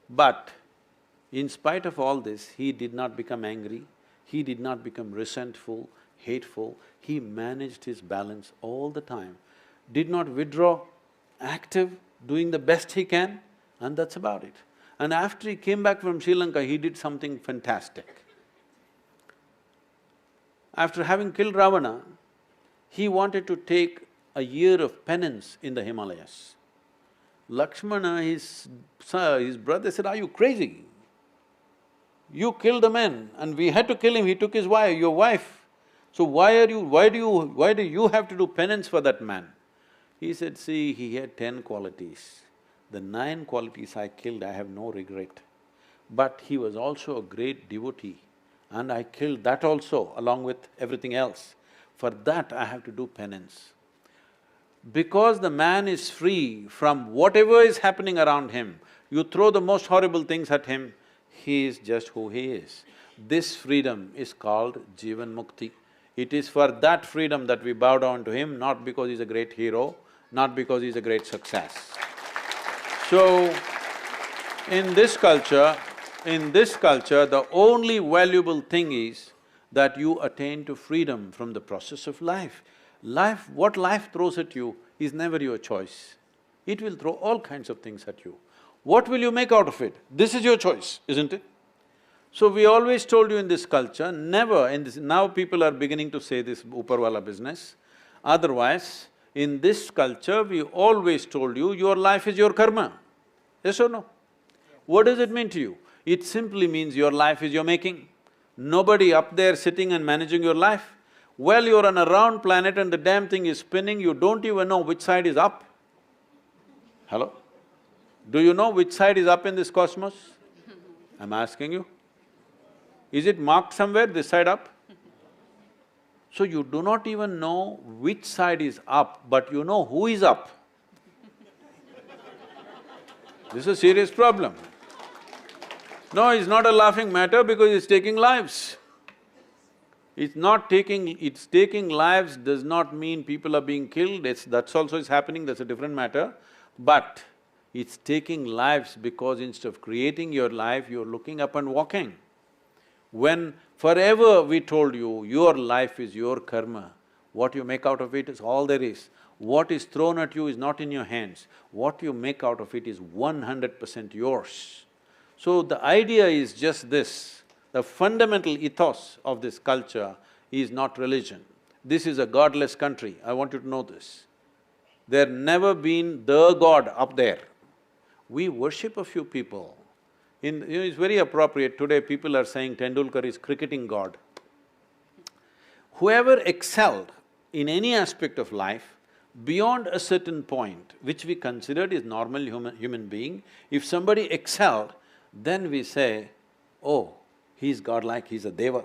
But in spite of all this, he did not become angry, he did not become resentful, hateful, he managed his balance all the time, did not withdraw, active, doing the best he can, and that's about it. And after he came back from Sri Lanka, he did something fantastic. After having killed Ravana, he wanted to take a year of penance in the Himalayas. Lakshmana, his brother said, "Are you crazy? You killed the man and we had to kill him, he took his wife, your wife. So why do you have to do penance for that man?" He said, "See, he had 10 qualities. The 9 qualities I killed, I have no regret. But he was also a great devotee and I killed that also along with everything else. For that I have to do penance." Because the man is free from whatever is happening around him, you throw the most horrible things at him, he is just who he is. This freedom is called Jivan Mukti. It is for that freedom that we bow down to him, not because he's a great hero, not because he's a great success. So, in this culture, the only valuable thing is that you attain to freedom from the process of life. What life throws at you is never your choice. It will throw all kinds of things at you. What will you make out of it? This is your choice, isn't it? So we always told you in this culture, never in this… Now people are beginning to say this Uparwala business. Otherwise, in this culture, we always told you, your life is your karma. Yes or no? What does it mean to you? It simply means your life is your making. Nobody up there sitting and managing your life. Well, you're on a round planet and the damn thing is spinning, you don't even know which side is up. Hello? Do you know which side is up in this cosmos? I'm asking you. Is it marked somewhere, this side up? So you do not even know which side is up, but you know who is up. This is a serious problem. No, it's not a laughing matter because it's taking lives. It's taking lives does not mean people are being killed, that's also is happening, that's a different matter. But it's taking lives because instead of creating your life, you're looking up and walking. When forever we told you, your life is your karma, what you make out of it is all there is. What is thrown at you is not in your hands, what you make out of it is 100% yours. So the idea is just this, the fundamental ethos of this culture is not religion. This is a godless country, I want you to know this. There never been the god up there. We worship a few people. It's very appropriate, today people are saying Tendulkar is cricketing god. Whoever excelled in any aspect of life, beyond a certain point, which we considered is normal human being, if somebody excelled, then we say, oh, he's godlike, he's a deva.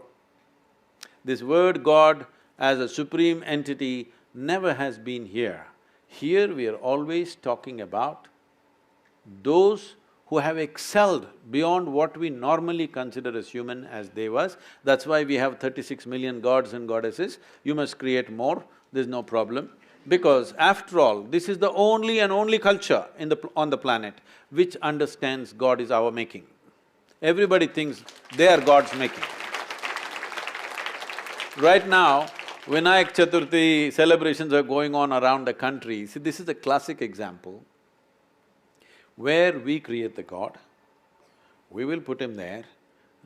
This word God as a supreme entity never has been here. Here we are always talking about those who have excelled beyond what we normally consider as human, as devas. That's why we have 36 million gods and goddesses. You must create more, there's no problem. Because after all, this is the only and only culture on the planet which understands God is our making. Everybody thinks they are God's making. Right now, Vinayak Chaturthi celebrations are going on around the country. See, this is a classic example where we create the god, we will put him there,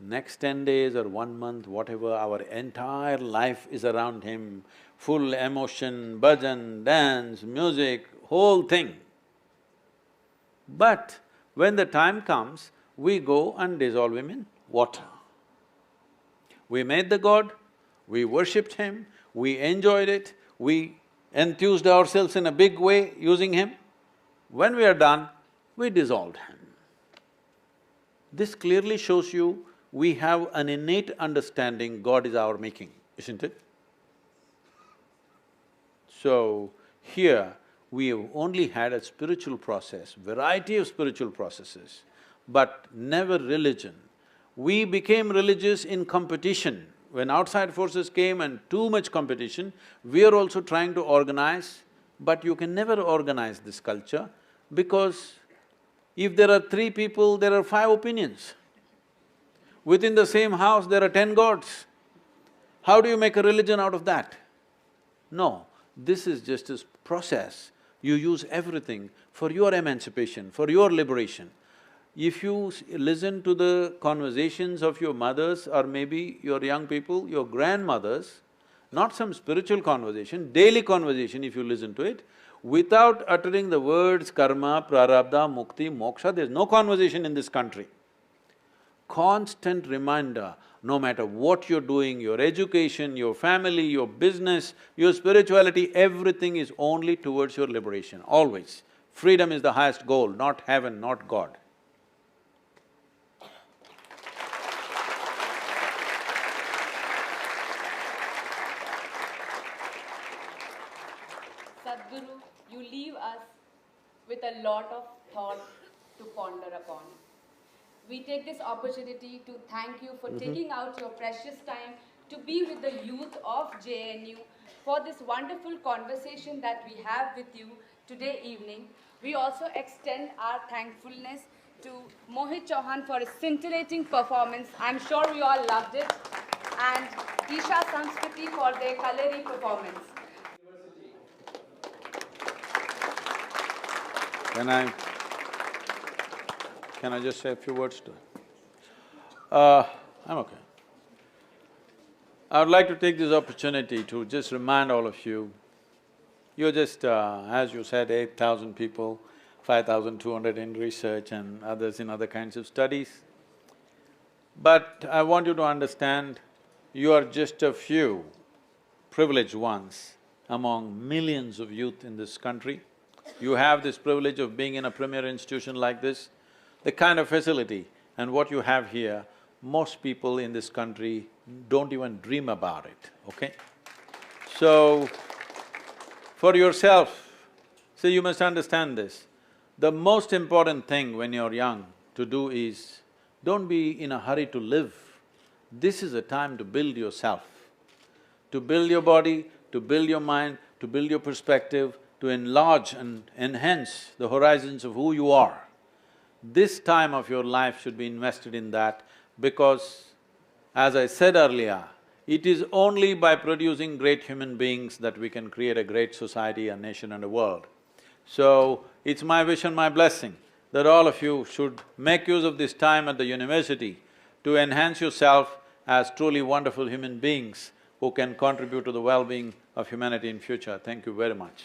next 10 days or 1 month, whatever, our entire life is around him, full emotion, bhajan, dance, music, whole thing. But when the time comes, we go and dissolve him in water. We made the god, we worshipped him, we enjoyed it, we enthused ourselves in a big way using him. When we are done, we dissolved him. This clearly shows you we have an innate understanding God is our making, isn't it? So, here we have only had a spiritual process, variety of spiritual processes, but never religion. We became religious in competition. When outside forces came and too much competition, we are also trying to organize, but you can never organize this culture because if there are 3 people, there are 5 opinions. Within the same house, there are 10 gods. How do you make a religion out of that? No, this is just a process. You use everything for your emancipation, for your liberation. If you listen to the conversations of your mothers or maybe your young people, your grandmothers, not some spiritual conversation, daily conversation if you listen to it, without uttering the words karma, prarabdha, mukti, moksha, there's no conversation in this country. Constant reminder, no matter what you're doing, your education, your family, your business, your spirituality, everything is only towards your liberation, always. Freedom is the highest goal, not heaven, not God. Sadhguru, you leave us with a lot of thought to ponder upon. We take this opportunity to thank you for taking out your precious time to be with the youth of JNU for this wonderful conversation that we have with you today evening. We also extend our thankfulness to Mohit Chauhan for his scintillating performance. I'm sure we all loved it. And Isha Samskriti for their coloring performance. Can I just say a few words to it? I'm okay. I would like to take this opportunity to just remind all of you, you're just, as you said, 8,000 people, 5,200 in research and others in other kinds of studies. But I want you to understand, you are just a few privileged ones among millions of youth in this country. You have this privilege of being in a premier institution like this. The kind of facility and what you have here, most people in this country don't even dream about it, okay? So, for yourself, see, you must understand this. The most important thing when you're young to do is, don't be in a hurry to live. This is a time to build yourself, to build your body, to build your mind, to build your perspective, to enlarge and enhance the horizons of who you are. This time of your life should be invested in that, because as I said earlier, it is only by producing great human beings that we can create a great society, a nation and a world. So, it's my wish and my blessing that all of you should make use of this time at the university to enhance yourself as truly wonderful human beings who can contribute to the well-being of humanity in future. Thank you very much.